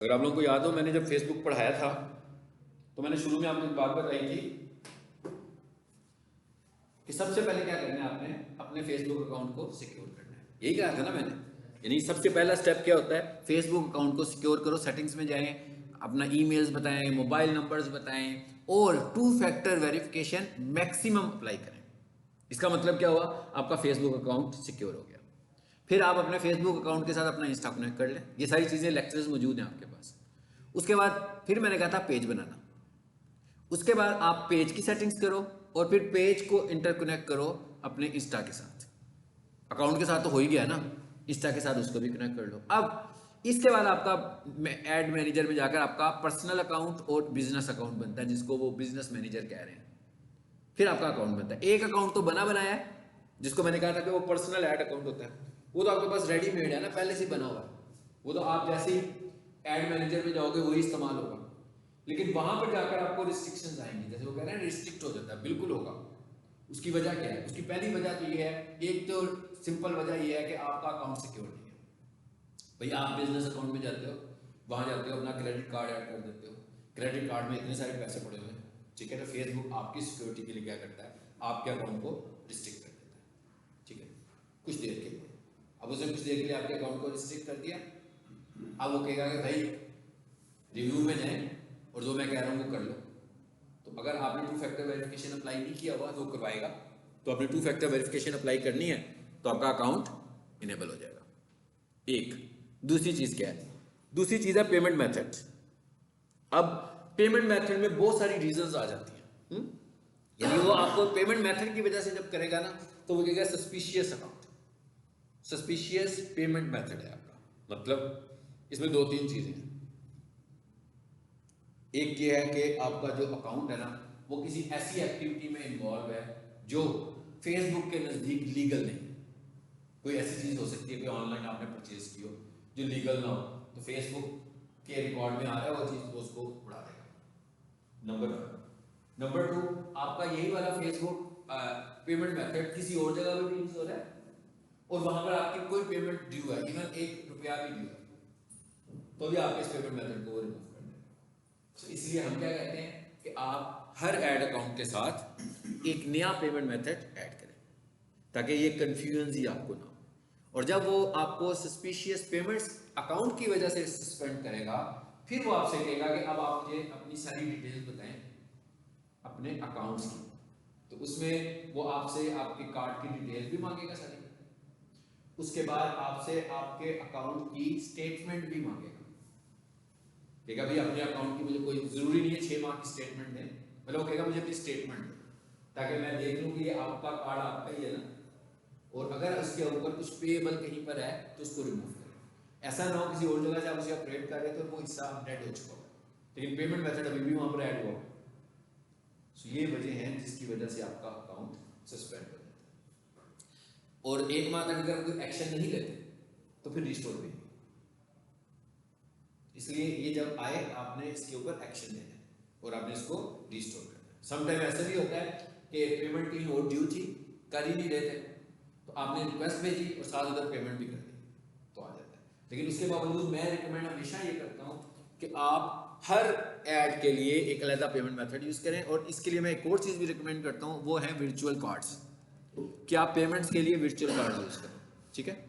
अगर आप लोगों को याद हो, मैंने जब फेसबुक पढ़ाया था तो मैंने शुरू में आपको एक बात बताई थी कि सबसे पहले क्या करना है, आपने अपने फेसबुक अकाउंट को सिक्योर करना है। यही कहा था ना मैंने। यानी सबसे पहला स्टेप क्या होता है, फेसबुक अकाउंट को सिक्योर करो, सेटिंग्स में जाएं, अपना ईमेल्स बताएं, मोबाइल नंबर्स बताएं और 2 फैक्टर वेरिफिकेशन मैक्सिमम अप्लाई करें। इसका मतलब क्या हुआ, आपका फेसबुक अकाउंट सिक्योर हो गया। फिर आप अपने फेसबुक अकाउंट के साथ अपना इंस्टा कनेक्ट कर लें। ये सारी चीज़ें लेक्चर्स मौजूद हैं आपके पास। उसके बाद फिर मैंने कहा था पेज बनाना। उसके बाद आप पेज की सेटिंग्स करो और फिर पेज को इंटरकनेक्ट करो अपने इंस्टा के साथ। अकाउंट के साथ तो हो ही गया ना, इंस्टा के साथ उसको भी कनेक्ट कर लो। अब इसके बाद आपका एड मैनेजर में जाकर आपका पर्सनल अकाउंट और बिजनेस अकाउंट बनता है, जिसको वो बिजनेस मैनेजर कह रहे हैं। फिर आपका अकाउंट बनता है। एक अकाउंट तो बना बनाया है, जिसको मैंने कहा था कि वो पर्सनल ऐड अकाउंट होता है, वो तो आपके पास रेडीमेड है ना, पहले से बना हुआ है। वो तो आप जैसे ही एड मैनेजर में जाओगे वही इस्तेमाल होगा। लेकिन वहां पर जाकर आपको रिस्ट्रिक्शंस आएंगी, जैसे वो कह रहे हैं रिस्ट्रिक्ट हो जाता है, बिल्कुल होगा। उसकी वजह क्या है? उसकी पहली वजह तो ये है, एक तो सिंपल वजह ये है कि आपका अकाउंट सिक्योर नहीं है। भैया आप बिजनेस अकाउंट में जाते हो, वहां जाते हो, अपना क्रेडिट कार्ड ऐड कर देते हो, क्रेडिट कार्ड में इतने सारे पैसे पड़े हुए हैं, ठीक है। तो फेसबुक आपकी सिक्योरिटी के लिए क्या करता है, आपके अकाउंट को रिस्ट्रिक्ट कर देता है, ठीक है, कुछ देर के लिए। अब उसने कुछ देर के लिए आपके अकाउंट को रिस्ट्रिक्ट कर दिया। अब वो कहेगा कि भाई रिव्यू में जाए और जो मैं कह रहा हूँ वो कर लो। तो अगर आपने 2 फैक्टर वेरिफिकेशन अप्लाई नहीं किया हुआ तो करवाएगा। तो आपने 2 फैक्टर वेरिफिकेशन अप्लाई करनी है तो आपका अकाउंट इनेबल हो जाएगा। एक दूसरी चीज क्या है, दूसरी चीज है पेमेंट मेथड। अब पेमेंट मेथड में बहुत सारी रीजंस आ जाती हैं। यानी वो आपको पेमेंट मेथड की वजह से जब करेगा ना, तो वो कहेगा suspicious account, suspicious payment method है आपका। मतलब इसमें 2-3 चीजें हैं। एक ये है कि आपका जो अकाउंट है ना, वो किसी ऐसी एक्टिविटी में इन्वॉल्व है जो फेसबुक के नजदीक लीगल नहीं है। कोई ऐसी चीज हो सकती है कि ऑनलाइन आपने परचेज की हो जो लीगल ना हो, तो फेसबुक के रिकॉर्ड में आ रहा है वो चीज, तो उसको उड़ा देगा। नंबर 1। नंबर 2, आपका यही वाला फेसबुक पेमेंट मेथड किसी और जगह पे भी यूज हो रहा है और वहां पर आपकी कोई पेमेंट ड्यू है, इवन 1 रुपया भी ड्यू है, तो भी आप इस पेमेंट मेथड को रिमूव कर देंगे। तो इसलिए हम क्या कहते हैं कि आप हर ऐड अकाउंट के साथ एक नया पेमेंट मेथड ऐड करें, ताकि ये कंफ्यूजन ही आपको ना हो। और जब वो आपको सस्पिशियस पेमेंट्स अकाउंट की वजह से सस्पेंड करेगा, फिर वो आपसे कहेगा कि अब आप मुझे अपनी सारी डिटेल्स बताएं अपने अकाउंट्स की। तो उसमें वो आपसे आपके कार्ड की डिटेल्स भी मांगेगा सारी। उसके बाद आपसे आपके अकाउंट की स्टेटमेंट भी मांगेगा। कहेगा भाई अपने अकाउंट की मुझे कोई जरूरी नहीं है 6 माह की स्टेटमेंट दें, मतलब वो कहेगा मुझे अपनी स्टेटमेंट दे, ताकि मैं देख लूं कि ये आपका कार्ड आपका ही है ना, और अगर उसके ऊपर कुछ पेएबल कहीं पर है तो उसको रिमूव करें। ऐसा ना हो किसी और जगह से आप उसे ऑपरेट कर रहे हो तो वो हिस्सा डेड हो चुका हो लेकिन पेमेंट मेथड अभी भी वहां पर ऐड हुआ। सो ये वजह है जिसकी वजह से आपका अकाउंट सस्पेंड हो जाता है। और 1 माह तक अगर कोई एक्शन नहीं लेते तो फिर रिस्टोर भी नहीं। इसलिए ये जब आए आपने इसके ऊपर एक्शन लेना है और आपने इसको रिस्टोर करना है। समटाइम ऐसा भी होता है कि पेमेंट कहीं और ड्यू थी, कर ही नहीं रहे थे, तो आपने रिक्वेस्ट भेजी और साथ उधर पेमेंट भी कर दी, तो आ जाता है। लेकिन उसके बावजूद मैं रिकमेंड हमेशा ये करता हूँ कि आप हर ऐड के लिए एक अलग पेमेंट मेथड यूज करें। और इसके लिए मैं एक और चीज भी रिकमेंड करता हूँ, वो है वर्चुअल कार्ड्स। कि आप पेमेंट्स के लिए वर्चुअल कार्ड यूज करें, ठीक है।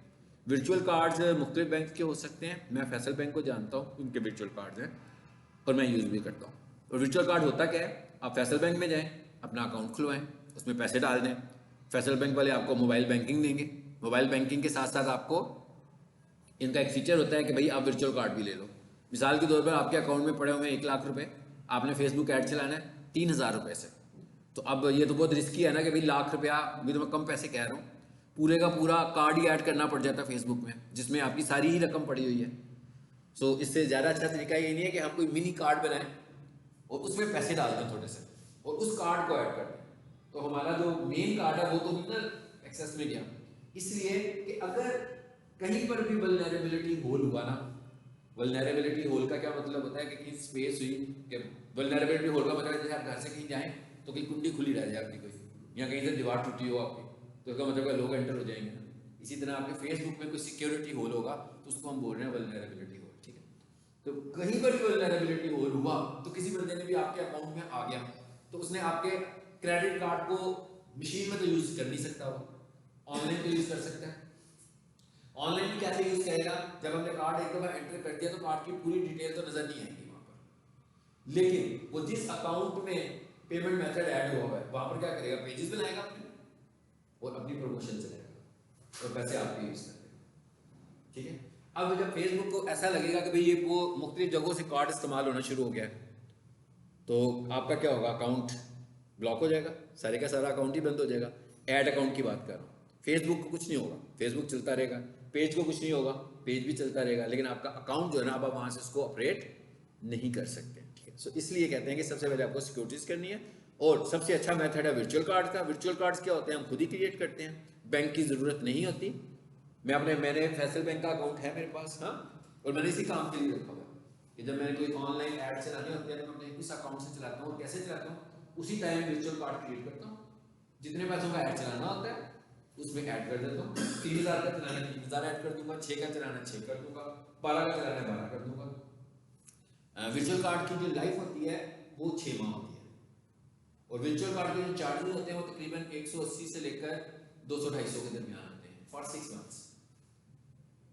वर्चुअल कार्ड्स मुख्तलिफ बैंक के हो सकते हैं, मैं फैसल बैंक को जानता हूँ, उनके वर्चुअल कार्ड्स हैं और मैं यूज़ भी करता हूँ। और वर्चुअल कार्ड होता क्या है, आप फैसल बैंक में जाएं, अपना अकाउंट खुलवाएं, उसमें पैसे डाल दें, फैसल बैंक वाले आपको मोबाइल बैंकिंग देंगे। मोबाइल बैंकिंग के साथ साथ आपको इनका एक फीचर होता है कि भाई आप वर्चुअल कार्ड भी ले लो। मिसाल के तौर पर आपके अकाउंट में पड़े हुए हैं 1 लाख रुपए, आपने फेसबुक ऐड चलाना है 3,000 रुपए से। तो अब ये तो बहुत रिस्की है ना कि भाई लाख रुपया, अभी तो मैं कम पैसे कह रहा हूँ, पूरे का पूरा कार्ड ही ऐड करना पड़ जाता है फेसबुक में, जिसमें आपकी सारी ही रकम पड़ी हुई है। सो इससे ज़्यादा अच्छा तरीका ये नहीं है कि हम कोई मिनी कार्ड बनाएं और उसमें पैसे डाल दें थोड़े से और उस कार्ड को ऐड कर दें, तो हमारा जो मेन कार्ड है वो तो नहीं ना एक्सेस में गया। इसलिए कि अगर कहीं पर भी वल्नरेबिलिटी होल हुआ ना, वल्नरेबिलिटी होल का क्या मतलब होता है कि कहीं स्पेस हुई, कि वल्नरेबिलिटी होल का मतलब जैसे आप घर से कहीं जाएं तो कहीं कुंडी खुली रह जाए आपकी कोई, या कहीं से दीवार टूटी हो आपकी, तो इसका मतलब है लोग एंटर हो जाएंगे ना। इसी तरह आपके फेसबुक में कोई सिक्योरिटी होल होगा तो उसको हम बोल रहे हैं वल्नरेबिलिटी होल, ठीक है। तो कहीं पर भी वल्नरेबिलिटी हुआ तो किसी बंदे ने भी आपके अकाउंट में आ गया तो उसने आपके क्रेडिट कार्ड को मशीन में तो यूज कर नहीं सकता, वो ऑनलाइन तो यूज कर सकता है। ऑनलाइन भी कैसे यूज करेगा, जब हमने कार्ड एक दफा एंटर कर दिया तो कार्ड की पूरी डिटेल तो नजर नहीं आएगी वहां पर, लेकिन वो जिस अकाउंट में पेमेंट मेथड ऐड हुआ है वहां पर क्या करेगा, पेजेस बनाएगा अपने और अपनी प्रमोशन चलाएगा और पैसे आपके यूज करेगा। ठीक है, अब जब फेसबुक को ऐसा लगेगा कि भाई ये वो मुख्तलिफ जगहों से कार्ड इस्तेमाल होना शुरू हो गया है तो आपका क्या होगा, अकाउंट ब्लॉक हो जाएगा, सारे का सारा अकाउंट ही बंद हो जाएगा। ऐड अकाउंट की बात कर रहा हूँ, फेसबुक को कुछ नहीं होगा, फेसबुक चलता रहेगा, पेज को कुछ नहीं होगा, पेज भी चलता रहेगा, लेकिन आपका अकाउंट जो है ना आप वहाँ से उसको ऑपरेट नहीं कर सकते। ठीक है, सो इसलिए कहते हैं कि सबसे पहले आपको सिक्योरिटीज करनी है और सबसे अच्छा मेथड है वर्चुअल कार्ड का। वर्चुअल कार्ड्स क्या होते हैं, हम खुद ही क्रिएट करते हैं, बैंक की ज़रूरत नहीं होती। मैंने फैसल बैंक का अकाउंट है मेरे पास, हाँ, और मैंने इसी काम के लिए रखा हुआ कि जब मैंने कोई ऑनलाइन ऐड चलानी होती है तो मैं अपने इस अकाउंट से चलाता हूँ। कैसे चलाता हूँ, उसी टाइम वर्चुअल कार्ड क्रिएट करता हूँ, जितने पैसों का ऐड चलाना होता है उसमें ऐड कर देता हूँ। 3000 का चलाना है 3000 ऐड कर दूंगा, 6 का चलाना है 6 कर दूंगा, 12 का चलाना है 12 कर दूंगा। वर्चुअल कार्ड की जो लाइफ होती है वो 6 माह होती है और वर्चुअल कार्ड के जो चार्जेस होते हैं वो तकरीबन 180 से लेकर 200-250 के दरमियान होते हैं फॉर 6 मंथ्स।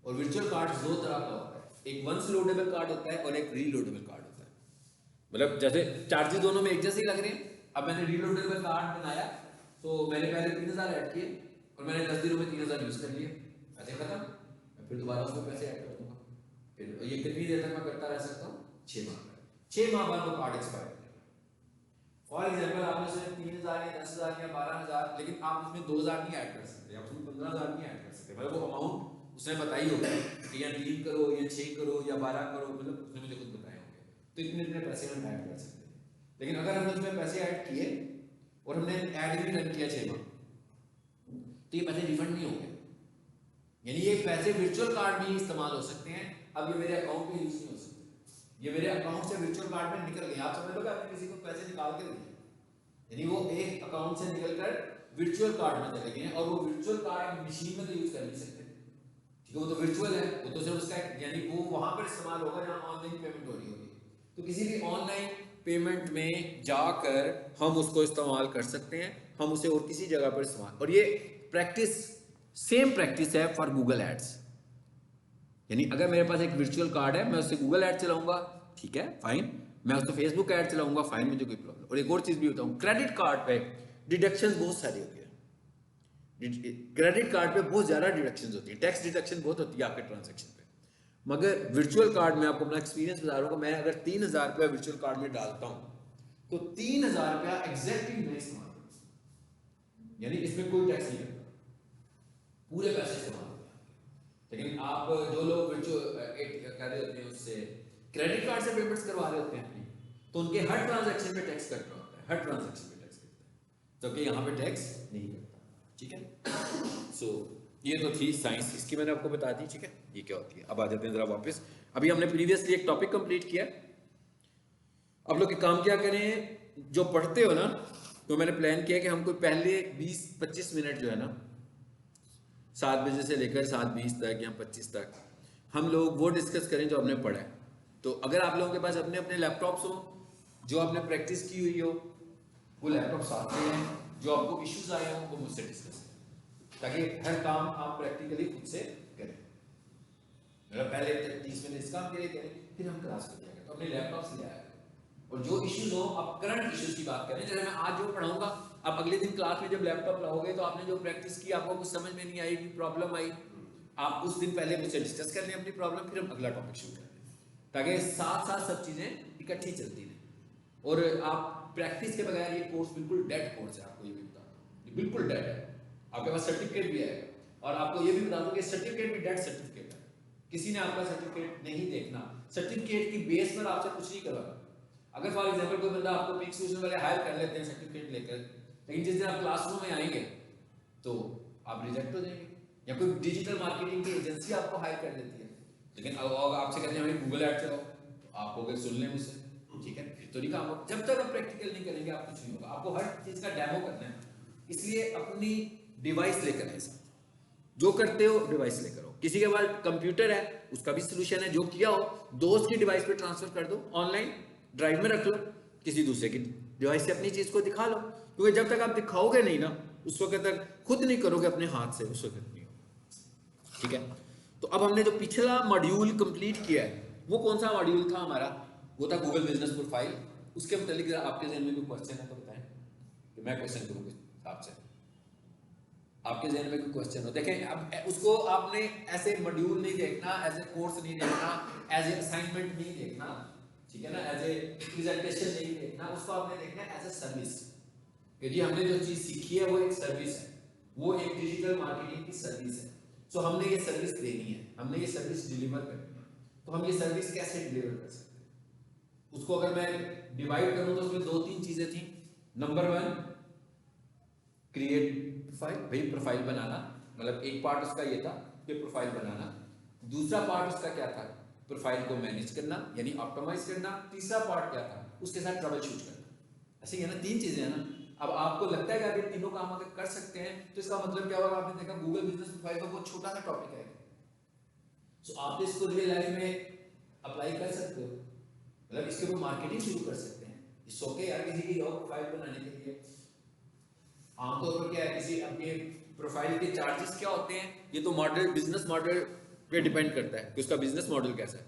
और वर्चुअल कार्ड दो तरह का होता है, एक वंस लोडेबल कार्ड होता है और एक रीलोडेबल कार्ड होता है। मतलब जैसे चार्जेस दोनों में एक जैसे ही लग रहे हैं। अब मैंने रीलोडेबल कार्ड बनाया तो मैंने पहले 3000 ऐड किए और मैंने 10 दिनों में 3000 यूज कर लिए, ऐसे खत्म। मैं फिर दोबारा उसमें पैसे ऐड कर दूंगा, फिर ये कितनी देर तक मैं करता रह सकता हूँ, 6 माह। 6 माह बाद वो कार्ड एक्सपायर हो जाएगा। फॉर एग्जाम्पल आपने उसमें 3000 या 10,000 या 12,000, लेकिन आप उसमें 2000 नहीं ऐड कर सकते, आप उसमें 15,000 नहीं ऐड कर सकते। मतलब वो अमाउंट उसने बताई होगी कि या 3 करो या 6 करो या 12 करो, मतलब उसने मुझे खुद बताए होंगे तो इतने इतने पैसे हम ऐड कर सकते हैं। लेकिन अगर हमने उसमें पैसे ऐड किए और हमने ऐड भी रन किया 6 माह तो ये पैसे रिफंड नहीं होंगे, यानी ये पैसे वर्चुअल कार्ड में ही इस्तेमाल हो सकते हैं। अब ये मेरे अकाउंट में यूज नहीं हो सकते, ये मेरे अकाउंट से वर्चुअल कार्ड में निकल गए। आप समझ लो कि आपने किसी को पैसे निकाल के दिए, यानी वो एक अकाउंट से निकलकर वर्चुअल कार्ड में चले गए और वो वर्चुअल कार्ड मशीन में तो यूज कर नहीं सकते। ठीक है, वो तो वर्चुअल है, वो तो सिर्फ उसका यानी वो वहां पर इस्तेमाल होगा जहां ऑनलाइन पेमेंट हो रही होगी। तो किसी भी ऑनलाइन पेमेंट में जाकर हम उसको इस्तेमाल कर सकते हैं, हम उसे और किसी जगह पर इस्तेमाल। और ये प्रैक्टिस सेम प्रैक्टिस है फॉर गूगल एड्स, यानी अगर मेरे पास एक वर्चुअल कार्ड है मैं उससे गूगल एड चलाऊंगा, ठीक है फाइन, मैं उसको फेसबुक ऐड चलाऊंगा, फाइन, मुझे कोई प्रॉब्लम। और एक और चीज भी बताऊं, क्रेडिट कार्ड पे डिडक्शंस बहुत सारी होती है। क्रेडिट कार्ड पे बहुत ज्यादा डिडक्शंस होती है, टैक्स डिडक्शन बहुत होती है आपके ट्रांजैक्शन पे। मगर वर्चुअल कार्ड में आपको अपना एक्सपीरियंस बता रहा हूँ, मैं अगर 3,000 रुपया वर्चुअल कार्ड में डालता हूँ तो 3,000 रुपया एग्जैक्टली मैं इस्तेमाल करता हूँ, यानी इसमें कोई टैक्स नहीं लगता, पूरे पैसे इस्तेमाल होते हैं। लेकिन आप जो लोग कर रहे होते हैं उससे क्रेडिट कार्ड से पेमेंट्स करवा रहे होते हैं अपनी, तो उनके हर ट्रांजैक्शन पे टैक्स कट रहा होता है, हर ट्रांजैक्शन पे टैक्स कटता है, जबकि यहाँ पे टैक्स नहीं करता। ठीक है, सो ये तो थी साइंस, इसकी मैंने आपको बता दी। ठीक है, ये क्या होती है। अब आ जाते हैं जरा वापस, अभी हमने प्रीवियसली एक टॉपिक कंप्लीट किया। अब लोग काम क्या करें, जो पढ़ते हो ना, तो मैंने प्लान किया कि हम कोई पहले 20-25 मिनट जो है ना 7 बजे से लेकर 7:20 तक या 25 तक हम लोग वो डिस्कस करें जो हमने पढ़ा है। तो अगर आप लोगों के पास अपने अपने लैपटॉप्स हो, जो आपने प्रैक्टिस की हुई हो, वो लैपटॉप साथ में हैं, जो आपको इश्यूज आए हों वो मुझसे डिस्कस करें, ताकि हर काम आप प्रैक्टिकली खुद से करें। मतलब पहले 30 मिनट इस काम के लिए करें, फिर हम क्लास को किया करें। तो अपने लैपटॉप से आया और जो इश्यूज हो आप करंट इश्यूज की बात करें। जैसे मैं आज जो पढ़ाऊंगा, आप अगले दिन क्लास में जब लैपटॉप लाओगे तो आपने जो प्रैक्टिस की आपको कुछ समझ में नहीं आई, प्रॉब्लम आई, आप उस दिन पहले मुझसे डिस्कस कर लें अपनी प्रॉब्लम, फिर हम अगला टॉपिक शुरू कर लें, ताकि साथ साथ सब चीज़ें इकट्ठी चलती रहें। और आप प्रैक्टिस के बगैर ये कोर्स बिल्कुल डेड कोर्स है, आपको ये भी बता दूँ, बिल्कुल डेड है। आपके पास सर्टिफिकेट भी आएगा, और आपको ये भी बता दूँ कि सर्टिफिकेट भी डेड सर्टिफिकेट है, किसी ने आपका सर्टिफिकेट नहीं देखना, सर्टिफिकेट की बेस पर आपसे कुछ नहीं करवाना। अगर फॉर एग्जांपल कोई बंदा आपको पीक सोल्यूशन वाले हायर कर लेते हैं सर्टिफिकेट लेकर, लेकिन जिस दिन आप क्लासरूम में आएंगे तो आप रिजेक्ट हो जाएंगे, या कोई डिजिटल मार्केटिंग की एजेंसी आपको हायर कर देती है, लेकिन अब आपसे कहते हैं भाई गूगल ऐड चलाओ, तो आपको अगर सुन लें मुझसे, ठीक है, फिर तो नहीं काम होगा। जब तक आप प्रैक्टिकल नहीं करेंगे आप कुछ नहीं होगा, आपको हर चीज का डेमो करना है। इसलिए अपनी डिवाइस लेकर आए साथ, जो करते हो डिवाइस लेकर आओ। किसी के पास कंप्यूटर है उसका भी सोल्यूशन है, जो किया हो दोस्त की डिवाइस पे ट्रांसफर कर दो, ऑनलाइन ड्राइव में रख लो, किसी दूसरे की डिवाइस से अपनी चीज को दिखा लो, क्योंकि जब तक आप दिखाओगे नहीं ना उस वक्त तक खुद नहीं करोगे अपने हाथ से, उस वक्त नहीं होगा। ठीक है, तो अब हमने जो पिछला मॉड्यूल कंप्लीट किया है वो कौन सा मॉड्यूल था हमारा, वो था गूगल बिजनेस प्रोफाइल। उसके मतलब आपके जहन में कोई क्वेश्चन है तो बताएं कि मैं क्वेश्चन करूँ आपसे, आपके जहन में कोई क्वेश्चन हो। देखें अब उसको आपने ऐसे मॉड्यूल नहीं देखना, एज ए कोर्स नहीं देखना, एज ए असाइनमेंट नहीं देखना, ठीक है ना, एज ए प्रेजेंटेशन नहीं देखना, उसको आपने देखना है एज ए सर्विस। यदि हमने जो चीज सीखी है वो एक सर्विस है, वो एक डिजिटल मार्केटिंग की सर्विस है। सो हमने ये सर्विस देनी है, हमने ये सर्विस डिलीवर करनी है। तो हम ये सर्विस कैसे डिलीवर कर सकते हैं, उसको अगर मैं डिवाइड करूं तो उसमें 2-3 चीजें थी। नंबर 1 क्रिएट प्रोफाइल, भाई प्रोफाइल बनाना, मतलब एक पार्ट उसका ये था कि प्रोफाइल बनाना। दूसरा पार्ट उसका क्या था, प्रोफाइल को मैनेज करना यानी ऑप्टिमाइज करना। तीसरा पार्ट क्या था, उसके साथ ट्रबल शूट करना। ऐसे ही है ना, 3 चीजें हैं ना। अब आपको लगता है कि आप ये तीनों काम अगर कर सकते हैं तो इसका मतलब क्या होगा, आपने देखा गूगल बिजनेस प्रोफाइल का बहुत छोटा सा टॉपिक है, सो आप इसको रियल लाइफ में अप्लाई कर सकते हो, मतलब इसके ऊपर मार्केटिंग शुरू कर सकते हैं। इट्स ओके यार, किसी की और प्रोफाइल बनाने के लिए आमतौर पर क्या है, किसी अपने प्रोफाइल के चार्जेस क्या होते हैं, ये तो मॉडल बिजनेस मॉडल पे डिपेंड करता है कि उसका बिजनेस मॉडल कैसा है।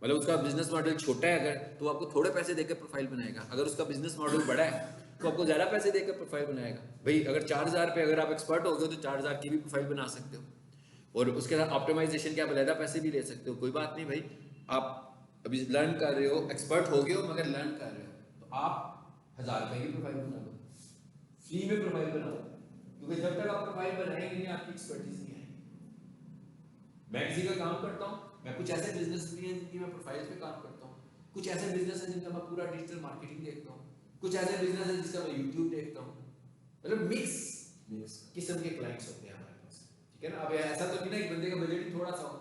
मतलब उसका बिजनेस मॉडल छोटा है अगर, तो आपको थोड़े पैसे देकर प्रोफाइल बनाएगा। अगर उसका बिजनेस मॉडल बड़ा है तो आपको ज़्यादा पैसे देकर प्रोफाइल बनाएगा। भाई अगर 4000 पे अगर आप एक्सपर्ट हो गए तो 4000 की भी प्रोफाइल बना सकते हो, और उसके साथ ऑप्टिमाइजेशन के आप ज़्यादा पैसे भी ले सकते हो, कोई बात नहीं भाई। आप अभी लर्न कर रहे हो, एक्सपर्ट हो गए हो मगर लर्न कर रहे हो, तो आप 1000 रुपये की प्रोफाइल बना दो, फ्री में प्रोफाइल बनाओ, क्योंकि जब तक आप प्रोफाइल बनाएंगे नहीं आपकी एक्सपर्टीज नहीं आएगी। मैं किसी का काम करता हूँ, मैं कुछ ऐसे बिजनेस भी हैं जिनकी मैं प्रोफाइल पे काम करता हूँ, कुछ ऐसे बिजनेस है जिनका मैं पूरा डिजिटल मार्केटिंग देखता हूँ, कुछ ऐसे बिजनेस है जिसका मैं यूट्यूब देखता हूँ, मतलब मिक्स किस्म के क्लाइंट्स होते हैं हमारे पास। ठीक है ना, अब ऐसा तो नहीं ना कि बंदे का बजट ही थोड़ा सा हो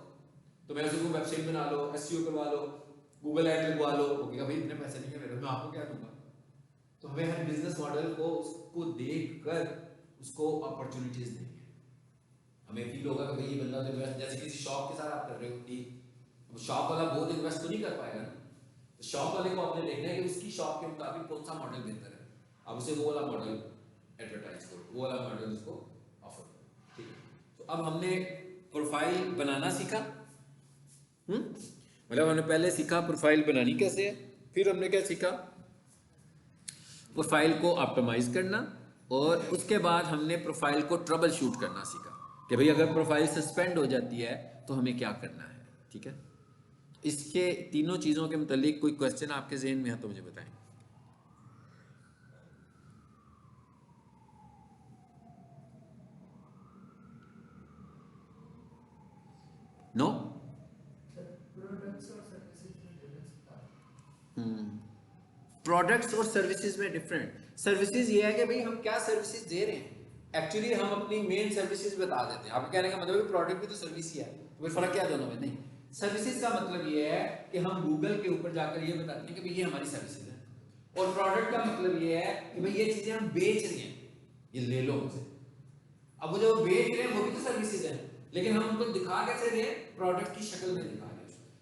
तो मैं उसको वेबसाइट बना लो, एसईओ करवा लो, गूगल ऐड लगवा लो, वो कहेगा भाई इतने पैसे नहीं है मेरे, मैं आपको क्या दूंगा। तो हमें हर बिजनेस मॉडल को उसको देखकर उसको अपॉर्चुनिटीज देंगे। हमें फील होगा कि भाई ये बंदा तो इन्वेस्ट, जैसे किसी शॉप के साथ आप कर रहे हो कि शॉप वाला बहुत इन्वेस्ट तो नहीं कर पाएगा ना, तो शॉप वाले को आपने देखना है कि उसकी शॉप के मुताबिक कौन सा मॉडल बेहतर है, अब उसे वो वाला मॉडल एडवर्टाइज करो, वो वाला मॉडल उसको ऑफर करो। ठीक है, तो अब हमने प्रोफाइल बनाना सीखा, मतलब हमने पहले सीखा प्रोफाइल बनानी कैसे है, फिर हमने क्या सीखा, प्रोफाइल को ऑप्टिमाइज करना, और उसके बाद हमने प्रोफाइल को ट्रबल शूट करना सीखा कि भाई अगर प्रोफाइल सस्पेंड हो जाती है तो हमें क्या करना है। ठीक है, इसके तीनों चीज़ों के मुतालिक कोई क्वेश्चन आपके जहन में है तो मुझे बताएं। नो? प्रोडक्ट्स और सर्विसेज में डिफरेंट। सर्विसेज ये है कि भाई हम क्या सर्विसेज दे रहे हैं, एक्चुअली हम अपनी मेन सर्विसेज बता देते हैं। आपके कहने का मतलब प्रोडक्ट भी तो सर्विस ही है, तो फिर फर्क क्या दोनों में? नहीं, सर्विसेज का मतलब ये है कि हम गूगल के ऊपर जाकर ये बताते हैं कि भाई ये हमारी सर्विसेज है, और प्रोडक्ट का मतलब ये है कि भाई ये चीजें हम बेच रहे हैं, ये ले लो हमसे। अब वो जो बेच रहे हैं वो भी तो सर्विसेज है, लेकिन हम उनको दिखा कैसे रहे हैं, प्रोडक्ट की शक्ल में दिखा रहे हैं।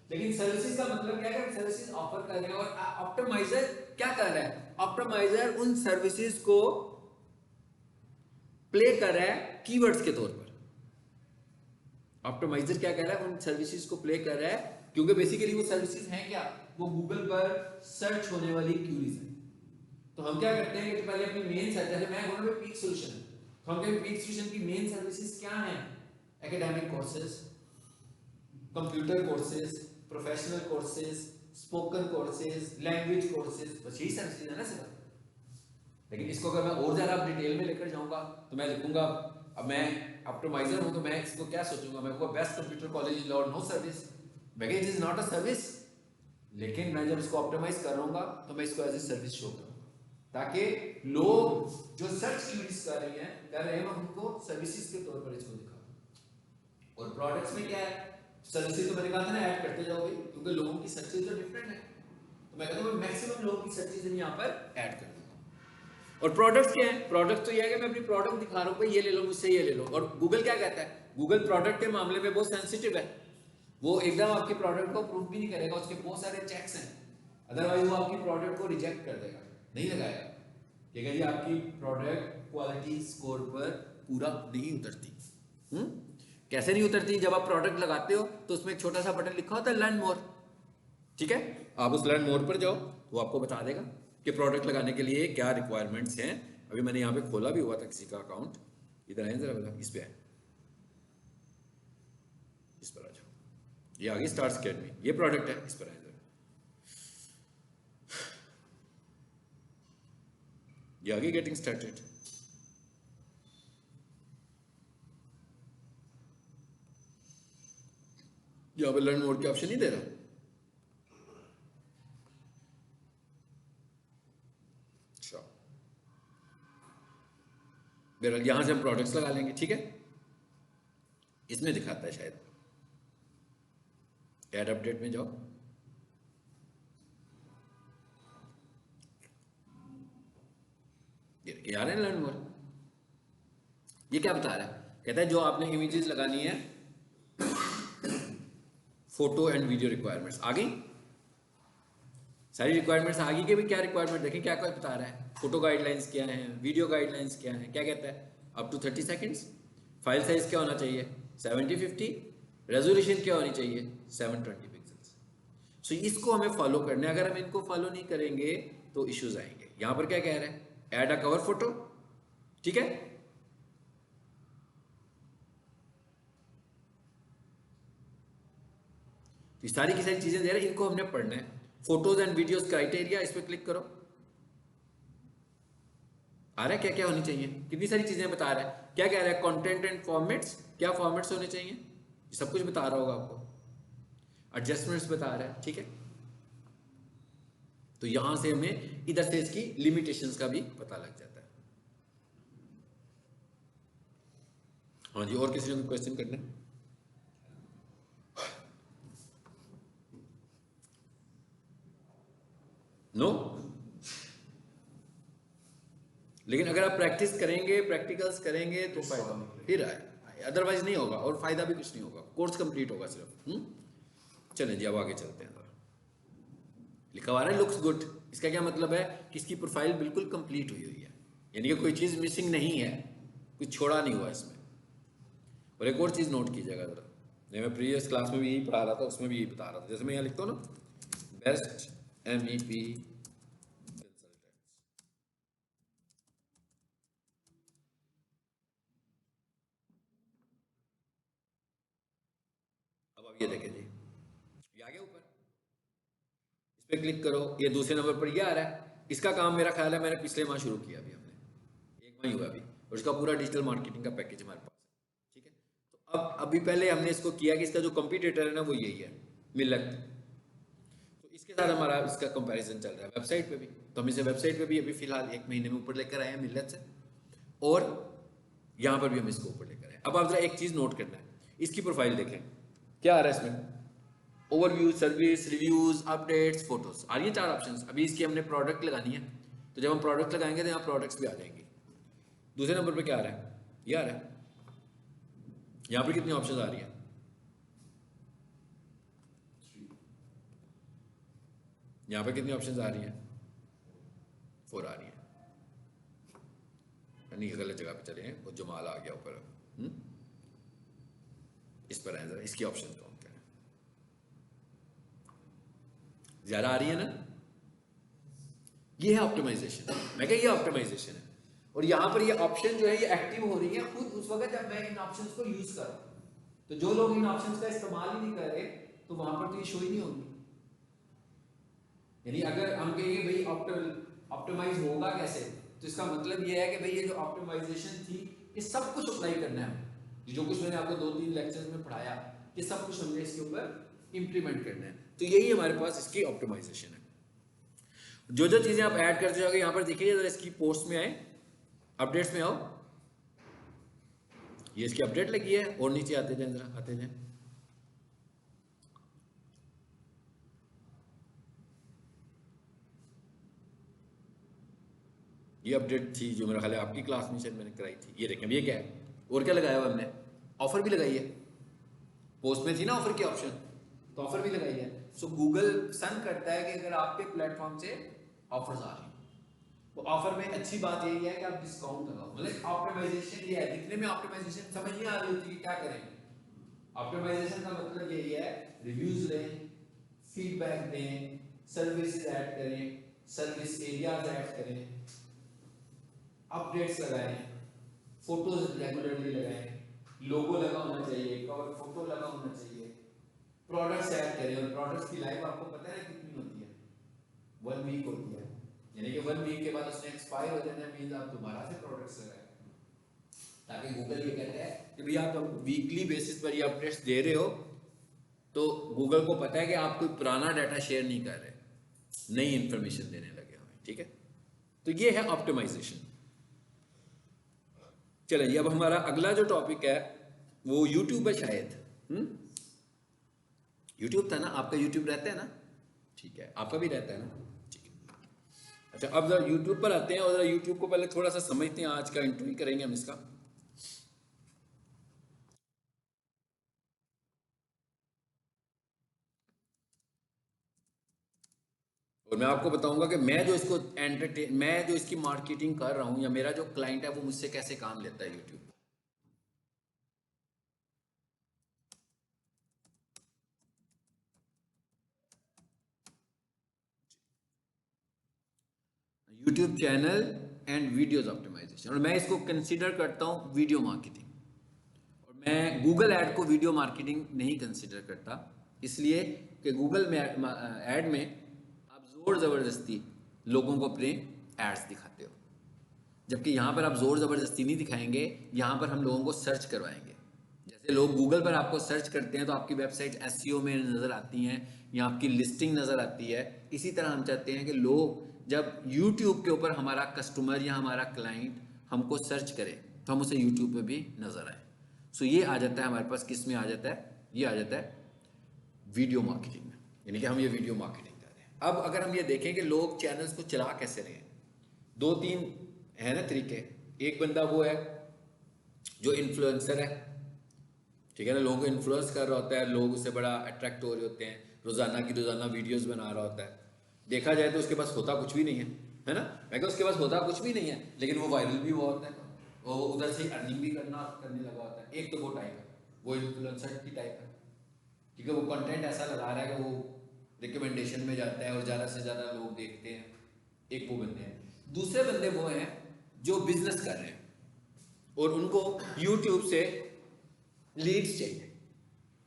लेकिन सर्विसेज का मतलब क्या है, सर्विसेज ऑफर कर रहे हैं, और ऑप्टिमाइजर क्या कर रहा है, ऑप्टिमाइजर उन सर्विसेज को प्ले कर रहा है कीवर्ड्स के तौर पर। ऑप्टिमाइजर क्या कर रहा है, उन सर्विसेज को प्ले कर रहा है, क्योंकि बेसिकली वो सर्विसेज हैं क्या, वो गूगल पर सर्च होने वाली क्यूरीज है। तो हम क्या करते हैं कि पहले अपनी मेन सर्च, जैसे मैं बोल रहा हूं पीक सॉल्यूशन, तो हम कहते हैं पीक सॉल्यूशन की मेन सर्विसेज क्या हैं, academic courses, computer courses, professional courses, spoken courses, language courses, बस यही सर्विसेज है ना सिर्फ। लेकिन इसको अगर मैं और ज़्यादा डिटेल में लेकर जाऊंगा तो मैं लिखूंगा, अब मैं ऑप्टिमाइजर हूं तो मैं इसको क्या सोचूंगा, मैं कहूँगा best computer college in lord no service, it is not a service. लेकिन मैं जब इसको ऑप्टिमाइज करूंगा तो मैं इसको एज ए सर्विस शो करूंगा, ताकि लोग जो सर्च क्यूरीज कर रहे हैं उनको सर्विसेज के तौर पर इसको दिखाऊं। और प्रोडक्ट्स में क्या है, सर्विसेज तो मैंने कहा था ना ऐड करते जाओगे, क्योंकि लोगों की सर्चेज तो डिफरेंट है, तो मैं कहता हूँ मैक्सिमम लोगों की सर्चेज यहाँ पर ऐड कर दूंगा। और प्रोडक्ट्स क्या है, प्रोडक्ट तो ये है कि मैं अपनी प्रोडक्ट दिखा रहा हूँ, भाई ये ले लो मुझसे, ये ले लो। और गूगल क्या कहता है, गूगल प्रोडक्ट के मामले में बहुत सेंसिटिव है, वो एकदम आपके प्रोडक्ट को प्रूव भी नहीं करेगा, उसके बहुत सारे चेक्स हैं, अदरवाइज वो आपकी प्रोडक्ट को रिजेक्ट कर देगा, नहीं लगाएगा, ठीक है, ये आपकी प्रोडक्ट क्वालिटी स्कोर पर पूरा नहीं उतरती। कैसे नहीं उतरती? जब आप प्रोडक्ट लगाते हो तो उसमें एक छोटा सा बटन लिखा होता है लर्न मोर, ठीक है, आप उस लर्न मोर पर जाओ तो आपको बता देगा कि प्रोडक्ट लगाने के लिए क्या रिक्वायरमेंट्स हैं। अभी मैंने यहाँ पे खोला भी हुआ था किसी का अकाउंट, इधर आए जरा, इस पे आए, इस पर आ जाओ, ये आगे स्टार्स अकेडमी, ये प्रोडक्ट है, इस पर आए जरा, ये आगे गेटिंग स्टार्टेड, यहाँ पे लर्न मोर के ऑप्शन नहीं दे रहा। अच्छा, बहरहाल यहां से हम प्रोडक्ट्स लगा लेंगे, ठीक है, इसमें दिखाता है शायद, ऐड अपडेट में जाओ, ये आ रहे हैं लर्न मोर। ये क्या बता रहा है? कहता है जो आपने इमेजेस लगानी है, फोटो एंड वीडियो रिक्वायरमेंट्स आ गई, सारी रिक्वायरमेंट्स आ गई कि भाई क्या रिक्वायरमेंट, देखें क्या क्या बता रहा है, फोटो गाइडलाइंस क्या है, वीडियो गाइडलाइंस क्या है, क्या कहता है, up to 30 seconds, file size क्या होना चाहिए 70/50, रेजोल्यूशन क्या होनी चाहिए 720 पिक्सल्स। सो इसको हमें फॉलो करना है, अगर हम इनको फॉलो नहीं करेंगे तो इश्यूज आएंगे। यहां पर क्या कह रहा है, ऐड अ कवर फोटो, ठीक है, ये सारी की सारी चीजें दे रहे हैं, इनको हमने पढ़ना है। फोटोज एंड वीडियोस क्राइटेरिया, इस पर क्लिक करो, आ रहा है क्या क्या होनी चाहिए, कितनी सारी चीजें बता रहा है, क्या कह रहा है, कंटेंट एंड फॉर्मेट्स, क्या फॉर्मेट्स होने चाहिए, ये सब कुछ बता रहा होगा आपको, एडजस्टमेंट्स बता रहा है, ठीक है। तो यहां से हमें इधर से इसकी लिमिटेशंस का भी पता लग जाता है। हाँ जी, और किसी ने क्वेश्चन करना है? नो? लेकिन अगर आप प्रैक्टिस करेंगे, प्रैक्टिकल्स करेंगे तो फायदा फिर आए, अदरवाइज नहीं होगा, और फायदा भी कुछ नहीं होगा, कोर्स कंप्लीट होगा सिर्फ। चलें जी, अब आगे चलते हैं। लिखा हुआ है लुक्स गुड, इसका क्या मतलब है कि इसकी प्रोफाइल बिल्कुल कंप्लीट हुई हुई है, यानी कि कोई चीज़ मिसिंग नहीं है, कुछ छोड़ा नहीं हुआ इसमें। और एक और चीज़ नोट कीजिएगा ज़रा, मैं प्रीवियस क्लास में भी यही पढ़ा रहा था, उसमें भी यही बता रहा था, जैसे मैं यहाँ लिखता हूँ ना, बेस्ट MEP ये देखें जी, ये आ गया ऊपर, इस पर क्लिक करो, ये दूसरे नंबर पर ये आ रहा है। इसका काम मेरा ख्याल है मैंने पिछले माह शुरू किया, अभी हमने 1 माह ही हुआ अभी, और इसका पूरा डिजिटल मार्केटिंग का पैकेज हमारे पास है, ठीक है। तो अब अभी पहले हमने इसको किया कि इसका जो कंपटीटर है ना वो यही है, मिल्लत, तो इसके साथ हमारा इसका कंपैरिजन चल रहा है वेबसाइट पे भी, तो हम इसे वेबसाइट पे भी अभी फिलहाल 1 महीने में ऊपर लेकर आए हैं मिल्लत से, और यहाँ पर भी हम इसको ऊपर लेकर आए। अब आप जरा एक चीज़ नोट करना है, इसकी प्रोफाइल देखें क्या आ रहा है इसमें, overview, service, reviews, updates, photos, आ रही है 4 ऑप्शंस। अभी इसकी हमने प्रोडक्ट लगानी है, तो जब हम प्रोडक्ट लगाएंगे तो यहाँ प्रोडक्ट्स भी आ जाएंगे। दूसरे नंबर पे क्या आ रहा है, ये आ रहा है, यहाँ पर कितनी ऑप्शंस आ रही है, यहाँ पे कितनी ऑप्शंस आ रही हैं, 4 आ रही है, नहीं गलत जगह पे चले हैं, वो जमाल आ गया ऊपर, इस पर है, जरा इसकी ऑप्शन काउंट करें, ज्यादा आ रही है ना, ये है ऑप्टिमाइजेशन, मैं क्या ये ऑप्टिमाइजेशन है। और यहाँ पर ये ऑप्शन जो है ये एक्टिव हो रही है खुद उस वक्त जब मैं इन ऑप्शंस को यूज कर रहा हूँ, तो जो लोग इन ऑप्शंस का इस्तेमाल ही नहीं कर रहे तो वहां पर तो ये शो ही नहीं होगी। यानी अगर हम कहेंगे भाई ऑप्टिमाइज होगा कैसे, तो इसका मतलब ये है कि भाई ये जो ऑप्टिमाइजेशन थी ये सब कुछ अप्लाई करना है, जो कुछ मैंने आपको 2-3 लेक्चर्स में पढ़ाया ये सब कुछ हमने इसके ऊपर इंप्लीमेंट करना है, तो यही हमारे पास इसकी ऑप्टिमाइजेशन है। जो जो चीजें आप ऐड करते जाओगे, यहाँ पर देखिए जरा इसकी पोस्ट में आए, अपडेट्स में आओ, ये इसकी अपडेट लगी है, और नीचे आते जाए, जरा आते जाए, ये अपडेट थी जो मेरा ख्याल है आपकी क्लास में शायद मैंने कराई थी। ये देखें ये क्या है, और क्या लगाया हुआ हमने, ऑफर भी लगाई है, पोस्ट में थी ना ऑफर की ऑप्शन, तो ऑफर भी लगाई है। सो गूगल पसंद करता है कि अगर आपके प्लेटफॉर्म से ऑफर्स आ रही हैं, तो ऑफर में अच्छी बात यही है कि आप डिस्काउंट लगाओ। मतलब ऑप्टिमाइजेशन ये है, दिखने में ऑप्टिमाइजेशन समझ नहीं आ रही होती कि क्या करेंगे। ऑप्टिमाइजेशन का मतलब यही है, रिव्यूज लें, फीडबैक दें, सर्विस ऐड करें, सर्विस एरियाज ऐड करें, अपडेट्स लगाएं, फोटोज रेगुलरली लगाएं, लोगो लगा होना चाहिए, कवर फोटो लगा होना चाहिए, प्रोडक्ट्स ऐड करें। और प्रोडक्ट्स की लाइफ आपको पता है कितनी होती है, 1 वीक होती है। यानी कि 1 वीक के बाद उसने एक्सपायर हो जाना मींस आप दोबारा से प्रोडक्ट्स लगाएं, ताकि गूगल ये कहता है कि भैया आप वीकली बेसिस पर ये अपडेट्स दे रहे हो, तो गूगल को पता है कि आप कोई पुराना डाटा शेयर नहीं कर रहे, नई इंफॉर्मेशन देने लगे हमें। ठीक है, तो ये है ऑप्टिमाइजेशन। चलिए अब हमारा अगला जो टॉपिक है वो यूट्यूब है शायद। यूट्यूब था ना आपका, यूट्यूब रहता है ना, ठीक है, आपका भी रहता है ना, ठीक है। अच्छा अब जरा यूट्यूब पर आते हैं और जरा यूट्यूब को पहले थोड़ा सा समझते हैं, आज का इंटरव्यू करेंगे हम इसका। और मैं आपको बताऊंगा कि मैं जो इसको मैं जो इसकी मार्केटिंग कर रहा हूं या मेरा जो क्लाइंट है वो मुझसे कैसे काम लेता है YouTube. YouTube channel and videos optimisation, और मैं इसको कंसीडर करता हूं वीडियो मार्केटिंग। और मैं गूगल ऐड को वीडियो मार्केटिंग नहीं कंसीडर करता, इसलिए कि गूगल में ऐड में आप जोर ज़बरदस्ती लोगों को अपने एड्स दिखाते हो, जबकि यहाँ पर आप जोर ज़बरदस्ती नहीं दिखाएंगे, यहाँ पर हम लोगों को सर्च करवाएंगे। जैसे लोग गूगल पर आपको सर्च करते हैं तो आपकी वेबसाइट एसईओ में नज़र आती हैं या आपकी लिस्टिंग नज़र आती है, इसी तरह हम चाहते हैं कि लोग जब यूट्यूब के ऊपर हमारा कस्टमर या हमारा क्लाइंट हमको सर्च करे तो हम उसे यूट्यूब पे भी नज़र आए। सो ये आ जाता है हमारे पास, किस में आ जाता है, ये आ जाता है वीडियो मार्केटिंग में, यानी कि हम ये वीडियो मार्केटिंग कर रहे हैं। अब अगर हम ये देखें कि लोग चैनल्स को चला कैसे रहे हैं, 2-3 है ना तरीके। एक बंदा वो है जो इन्फ्लुएंसर है, ठीक है ना, लोगों को इन्फ्लुएंस कर रहा होता है, लोग उससे बड़ा अट्रैक्ट हो रहे होते हैं, रोजाना की रोजाना वीडियोस बना रहा होता है। देखा जाए तो उसके पास होता कुछ भी नहीं है ना, मैं कहूँ उसके पास होता कुछ भी नहीं है, लेकिन वो वायरल भी हुआ होता है, वो उधर से अर्निंग भी करने लगा होता है। एक तो वो टाइप है, वो इन्फ्लुएंसर की टाइप है, ठीक है, वो कंटेंट ऐसा लगा रहा है कि वो रिकमेंडेशन में जाता है और ज़्यादा से ज़्यादा लोग देखते हैं। एक वो बंदे हैं। दूसरे बंदे वो हैं जो बिजनेस कर रहे हैं और उनको यूट्यूब से लीड्स चाहिए,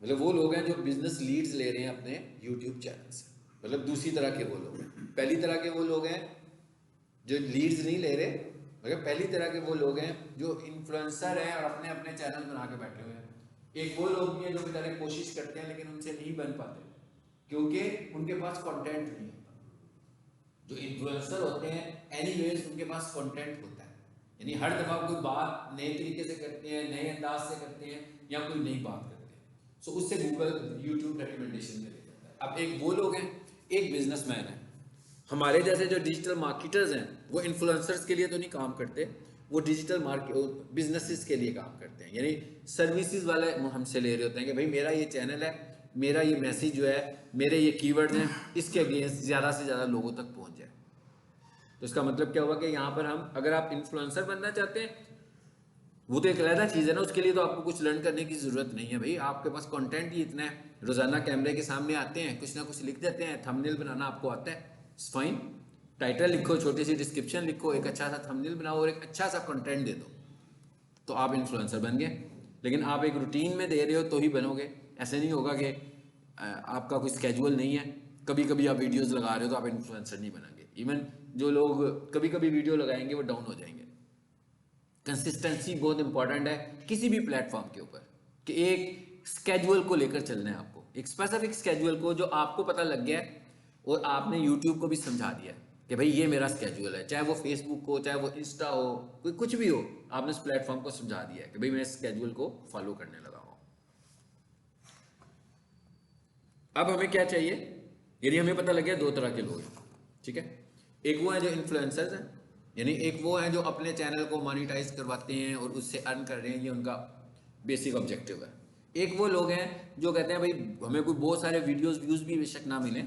मतलब वो लोग हैं जो बिजनेस लीड्स ले रहे हैं अपने यूट्यूब चैनल से। मतलब दूसरी तरह के वो लोग हैं। पहली तरह के वो लोग हैं जो लीड्स नहीं ले रहे, मगर पहली तरह के वो लोग हैं जो इन्फ्लुएंसर हैं और अपने अपने चैनल बना के बैठे हुए हैं। एक वो लोग भी हैं जो बेचारे कोशिश करते हैं लेकिन उनसे नहीं बन पाते क्योंकि उनके पास कंटेंट नहीं होता। जो इन्फ्लुएंसर होते हैं एनीवेज उनके पास कंटेंट होता है, यानी हर दफ़ा कोई बात नए तरीके से करते हैं, नए अंदाज से करते हैं या कोई नई बात करते हैं, सो उससे गूगल यूट्यूब रिकमेंडेशन में ले जाता है। अब एक वो लोग हैं, एक बिजनेसमैन है। हमारे जैसे जो डिजिटल मार्केटर्स हैं वो इन्फ्लुएंसर्स के लिए तो नहीं काम करते, वो डिजिटल मार्केट बिजनेसेस के लिए काम करते हैं, यानी सर्विसेज वाले हमसे ले रहे होते हैं कि भाई मेरा ये चैनल है, मेरा ये मैसेज जो है, मेरे ये कीवर्ड्स हैं, इसके अगेंस्ट ज़्यादा से ज़्यादा लोगों तक पहुंच जाए। तो इसका मतलब क्या हुआ कि यहाँ पर हम, अगर आप इन्फ्लुएंसर बनना चाहते हैं वो तो एक अलग चीज़ है ना, उसके लिए तो आपको कुछ लर्न करने की ज़रूरत नहीं है भाई, आपके पास कंटेंट ही इतना है, रोज़ाना कैमरे के सामने आते हैं, कुछ ना कुछ लिख देते हैं, थंबनेल बनाना आपको आता है, इट्स फाइन। टाइटल लिखो, छोटी सी डिस्क्रिप्शन लिखो, एक अच्छा सा थंबनेल बनाओ और एक अच्छा सा कंटेंट दे दो, तो आप इन्फ्लुएंसर बन गए। लेकिन आप एक रूटीन में दे रहे हो तो ही बनोगे, ऐसे नहीं होगा कि आपका कोई स्केजुअल नहीं है, कभी कभी आप वीडियोज़ लगा रहे हो तो आप इन्फ्लुएंसर नहीं बनेंगे। इवन जो लोग कभी कभी वीडियो लगाएंगे वो डाउन हो जाएंगे। कंसिस्टेंसी बहुत इंपॉर्टेंट है किसी भी प्लेटफॉर्म के ऊपर, कि एक स्केजुअल को लेकर चलना है आपको, एक स्पेसिफिक स्केजुअल को जो आपको पता लग गया है और आपने यूट्यूब को भी समझा दिया है कि भाई ये मेरा स्केजुअल है, चाहे वो फेसबुक हो, चाहे वो इंस्टा हो, कोई कुछ भी हो, आपने उस प्लेटफॉर्म को समझा दिया है कि भाई मैं इस स्केजुअल को फॉलो करने लगा हूँ। अब हमें क्या चाहिए, यदि हमें पता लग गया दो तरह के लोग हैं, ठीक है, एक वो है जो इन्फ्लुएंसर्स हैं, यानी एक वो है जो अपने चैनल को मोनेटाइज करवाते हैं और उससे अर्न कर रहे हैं, ये उनका बेसिक ऑब्जेक्टिव है। एक वो लोग हैं जो कहते हैं भाई हमें कोई बहुत सारे वीडियोस व्यूज भी बेशक ना मिले,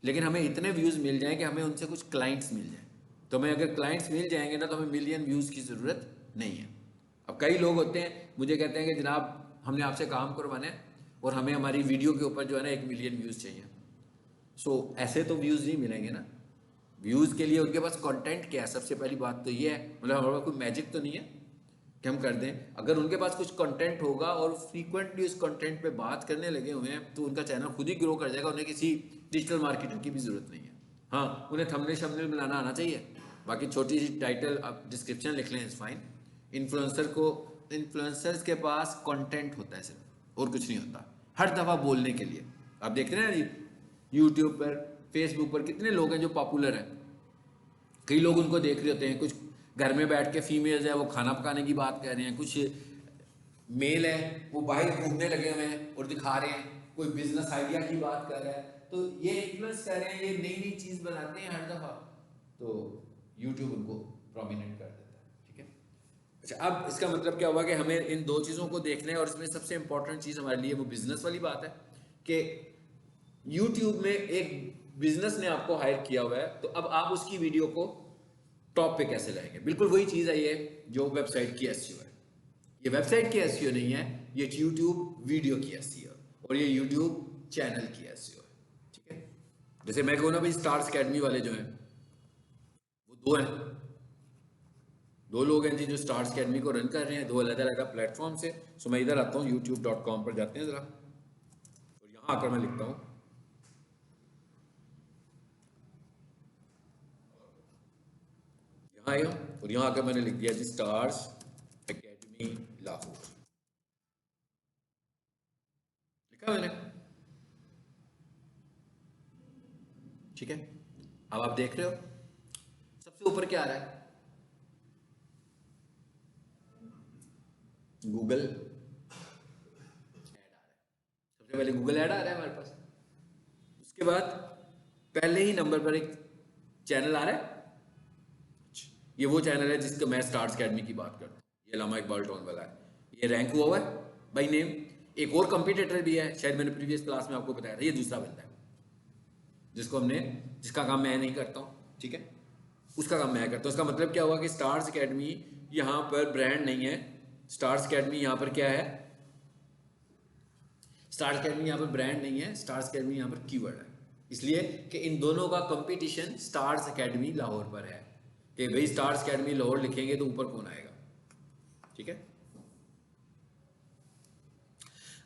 लेकिन हमें इतने व्यूज मिल जाएं कि हमें उनसे कुछ क्लाइंट्स मिल जाएं। तो हमें अगर क्लाइंट्स मिल जाएंगे ना तो हमें मिलियन व्यूज की ज़रूरत नहीं है। अब कई लोग होते हैं मुझे कहते हैं कि जनाब हमने आपसे काम करवाना है और हमें हमारी वीडियो के ऊपर जो है ना 1 मिलियन व्यूज़ चाहिए। सो ऐसे तो व्यूज़ नहीं मिलेंगे ना। व्यूज़ के लिए उनके पास कंटेंट क्या है, सबसे पहली बात तो ये है, मतलब हमारे पास कोई मैजिक तो नहीं है कि हम कर दें। अगर उनके पास कुछ कंटेंट होगा और फ्रीक्वेंटली उस कंटेंट पे बात करने लगे हुए हैं तो उनका चैनल खुद ही ग्रो कर जाएगा, उन्हें किसी डिजिटल मार्केटर की भी ज़रूरत नहीं है। हाँ, उन्हें थंबनेल शम्बनेल बनाना आना चाहिए, बाकी छोटी सी टाइटल आप डिस्क्रिप्शन लिख लें इज़ फाइन। इन्फ्लुएंसर्स के पास कंटेंट होता है सिर्फ, और कुछ नहीं होता, हर दफ़ा बोलने के लिए। आप देख रहे हैं यूट्यूब पर, फेसबुक पर कितने लोग हैं जो पॉपुलर हैं, कई लोग उनको देख रहे होते हैं, कुछ घर में बैठ के फीमेल्स है वो खाना पकाने की बात कर रहे हैं, कुछ मेल है वो बाहर घूमने लगे हुए हैं और दिखा रहे हैं, कोई बिजनेस आइडिया की बात कर रहा है, तो ये इन्फ्लुएंस कर रहे हैं, ये नई नई चीज़ बनाते हैं हर दफ़ा, तो यूट्यूब उनको प्रोमिनेंट कर देता है। ठीक है, अच्छा अब इसका मतलब क्या हुआ कि हमें इन दो चीज़ों को देखना है, और इसमें सबसे इंपॉर्टेंट चीज़ हमारे लिए वो बिजनेस वाली बात है कि यूट्यूब में एक बिजनेस ने आपको हायर किया हुआ है, तो अब आप उसकी वीडियो को टॉप पे कैसे लाएंगे। बिल्कुल वही चीज़ है ये जो वेबसाइट की एसईओ है। ये वेबसाइट की एसईओ नहीं है, ये यूट्यूब वीडियो की एसईओ और ये यूट्यूब चैनल की एसईओ है। ठीक है, जैसे मैं कहूँ ना भाई स्टार्स अकेडमी वाले जो हैं वो दो हैं, दो लोग हैं जी जो स्टार्स अकेडमी को रन कर रहे हैं, दो अलग अलग प्लेटफॉर्म से। सो मैं इधर आता हूँ youtube.com पर जाते हैं ज़रा, और यहाँ आकर मैं लिखता हूँ आया, और यहाँ आकर मैंने लिख दिया जी स्टार्स एकेडमी लाहौर, लिखा मैंने। ठीक है, अब आप देख रहे हो सबसे ऊपर क्या आ रहा है, गूगल ऐड आ रहा है, सबसे पहले गूगल ऐड आ रहा है हमारे पास। उसके बाद पहले ही नंबर पर एक चैनल आ रहा है, ये वो चैनल है जिसका मैं स्टार्स अकेडमी की बात करता हूँ, ये लामा इकबाल टोन वाला है, ये रैंक हुआ हुआ है बाई नेम। एक और कंपटीटर भी है, शायद मैंने प्रीवियस क्लास में आपको बताया था, ये दूसरा बंदा है जिसको हमने, जिसका काम मैं नहीं करता हूँ, ठीक है, उसका काम मैं करता हूँ। उसका मतलब क्या हुआ कि स्टार्स अकेडमी यहाँ पर ब्रांड नहीं है, स्टार्स अकेडमी यहाँ पर क्या है, स्टार्स अकेडमी यहाँ पर ब्रांड नहीं है, स्टार्स अकेडमी यहाँ पर कीवर्ड है, इसलिए कि इन दोनों का कंपटीशन स्टार्स अकेडमी लाहौर पर है, कि भाई स्टार्स अकेडमी लाहौर लिखेंगे तो ऊपर कौन आएगा। ठीक है,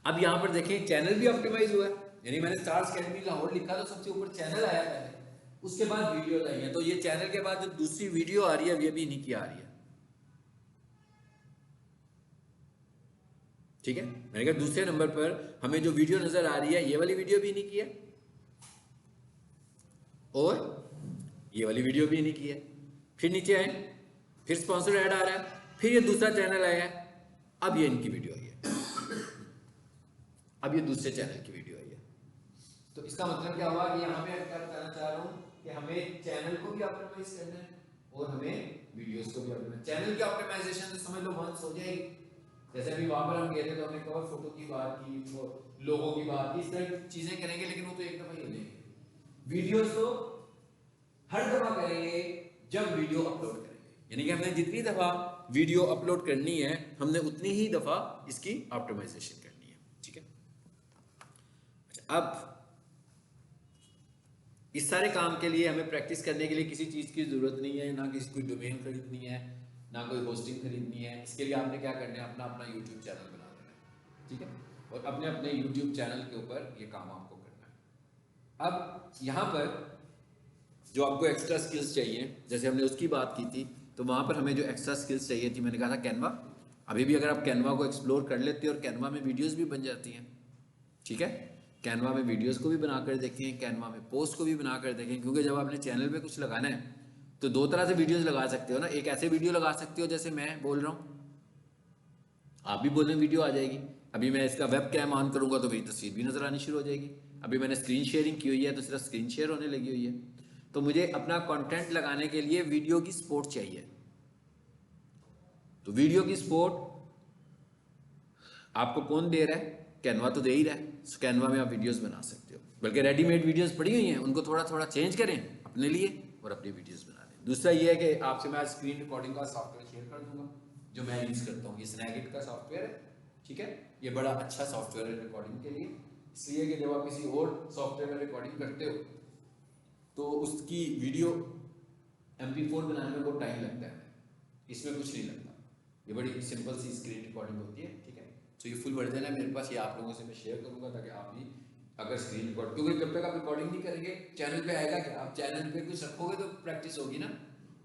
अब यहां पर देखें चैनल भी ऑप्टिमाइज हुआ है, यानी मैंने स्टार्स अकेडमी लाहौर लिखा तो सबसे ऊपर चैनल आया पहले, उसके बाद वीडियो आई है, तो ये चैनल के बाद जो दूसरी वीडियो आ रही है ये भी इन्हीं की आ रही है। ठीक है, मैंने कहा दूसरे नंबर पर हमें जो वीडियो नजर आ रही है ये वाली वीडियो भी इन्हीं की है, और ये वाली वीडियो भी इन्हीं की है। फिर नीचे आए, फिर स्पॉन्सर ऐड आ रहा है, फिर ये दूसरा चैनल आया है, अब ये इनकी वीडियो आई है, अब ये दूसरे चैनल की वीडियो आई है। तो इसका मतलब क्या हुआ कि यहाँ पे क्या बताना चाह रहा हूँ कि हमें चैनल को भी ऑप्टिमाइज करना है और हमें वीडियोस को भी ऑप्टिमाइज। चैनल की ऑप्टिमाइजेशन तो समझ लो वंस हो जाएगी, जैसे अभी वहां पर हम गए थे तो हमने कवर फोटो की बात की, लोगों की बात की, इस तरह की चीजें करेंगे, लेकिन वो तो एक दफा ही हो जाएंगे। वीडियोस तो हर दफा करेंगे जब वीडियो अपलोड करेंगे, यानी कि हमने जितनी दफा वीडियो अपलोड करनी है हमने उतनी ही दफा इसकी ऑप्टिमाइजेशन करनी है। ठीक है, अच्छा अब इस सारे काम के लिए हमें प्रैक्टिस करने के लिए किसी चीज़ की ज़रूरत नहीं है, ना किसी कोई डोमेन खरीदनी है, ना कोई होस्टिंग खरीदनी है। इसके लिए आपने क्या करना है, अपना अपना यूट्यूब चैनल बना देना है। ठीक है, और अपने अपने यूट्यूब चैनल के ऊपर ये काम आपको करना है। अब यहाँ पर जो आपको एक्स्ट्रा स्किल्स चाहिए, जैसे हमने उसकी बात की थी, तो वहाँ पर हमें जो एक्स्ट्रा स्किल्स चाहिए थी, मैंने कहा था कैनवा। अभी भी अगर आप कैनवा को एक्सप्लोर कर लेते हो और कैनवा में वीडियोज़ भी बन जाती हैं। ठीक है, कैनवा में वीडियोस को भी बनाकर देखें, कैनवा में पोस्ट को भी बनाकर देखें, क्योंकि जब आपने चैनल पे कुछ लगाना है तो दो तरह से वीडियोस लगा सकते हो ना। एक ऐसे वीडियो लगा सकते हो जैसे मैं बोल रहा हूँ, आप भी बोल रहे हैं, वीडियो आ जाएगी। अभी मैं इसका वेब कैम ऑन करूँगा तो मेरी तस्वीर भी नज़र आनी शुरू हो जाएगी। अभी मैंने स्क्रीन शेयरिंग की हुई है तो सिर्फ स्क्रीन शेयर होने लगी हुई है। तो मुझे अपना कंटेंट लगाने के लिए वीडियो की सपोर्ट चाहिए, तो वीडियो की सपोर्ट आपको कौन दे रहा है? कैनवा तो दे ही रहा है। कैनवा में आप वीडियोस बना सकते हो, बल्कि रेडीमेड वीडियोस पड़ी हुई हैं, उनको थोड़ा थोड़ा चेंज करें अपने लिए और अपनी वीडियोस बना लें। दूसरा ये है कि आपसे मैं आज स्क्रीन रिकॉर्डिंग का सॉफ्टवेयर शेयर कर दूंगा जो मैं यूज़ करता हूँ। ये स्नैगिट का सॉफ्टवेयर है, ठीक है। ये बड़ा अच्छा सॉफ्टवेयर है रिकॉर्डिंग के लिए, इसलिए कि जब आप किसी और सॉफ्टवेयर में रिकॉर्डिंग करते हो तो उसकी वीडियो MP4 बनाने में बहुत टाइम लगता है, इसमें कुछ नहीं लगता। ये बड़ी सिंपल सी स्क्रीन रिकॉर्डिंग होती है, ठीक है। तो ये फुल वर्जन है मेरे पास, ये आप लोगों से मैं शेयर करूंगा ताकि आप भी अगर स्क्रीन रिकॉर्ड, क्योंकि जब तक आप रिकॉर्डिंग नहीं करेंगे चैनल पे आएगा क्या? आप चैनल पे कुछ रखोगे तो प्रैक्टिस होगी ना,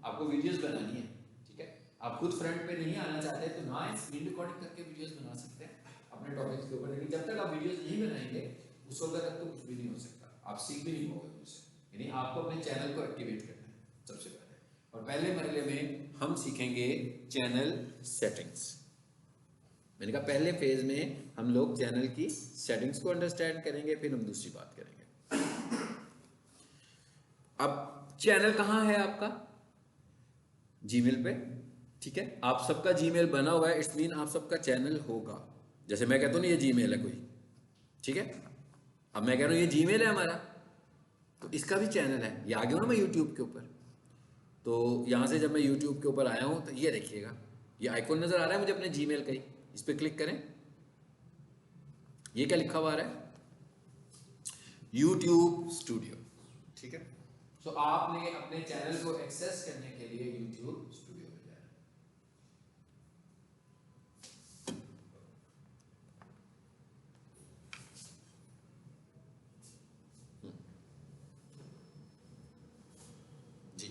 आपको वीडियोस बनानी है, ठीक है। आप खुद फ्रंट पे नहीं आना चाहते तो ना स्क्रीन रिकॉर्डिंग करके वीडियोस बना सकते हैं अपने टॉपिक्स के ऊपर, लेकिन जब तक आप वीडियोस नहीं बनाएंगे उस वक्त तक तो कुछ भी नहीं हो सकता, आप सीख भी नहीं पाओगे मुझसे। यानी आपको अपने चैनल को एक्टिवेट करना है सबसे पहले, और पहले मरले में हम सीखेंगे चैनल सेटिंग्स। मैंने कहा पहले फेज में हम लोग चैनल की सेटिंग्स को अंडरस्टैंड करेंगे, फिर हम दूसरी बात करेंगे। अब चैनल कहाँ है आपका? जीमेल पे, ठीक है। आप सबका जीमेल बना हुआ है, इट्स मीन आप सबका चैनल होगा। जैसे मैं कहता हूँ ना ये जीमेल है कोई, ठीक है। अब मैं कह रहा हूँ ये जीमेल है हमारा, तो इसका भी चैनल है। ये आ गया ना मैं यूट्यूब के ऊपर, तो यहाँ से जब मैं यूट्यूब के ऊपर आया हूँ तो ये देखिएगा, ये आइकॉन नजर आ रहा है मुझे अपने जीमेल का ही, इस पर क्लिक करें। ये क्या लिखा हुआ आ रहा है? यूट्यूब स्टूडियो, ठीक है। तो आपने अपने चैनल को एक्सेस करने के लिए यूट्यूब स्टूडियो में जाना है। जी,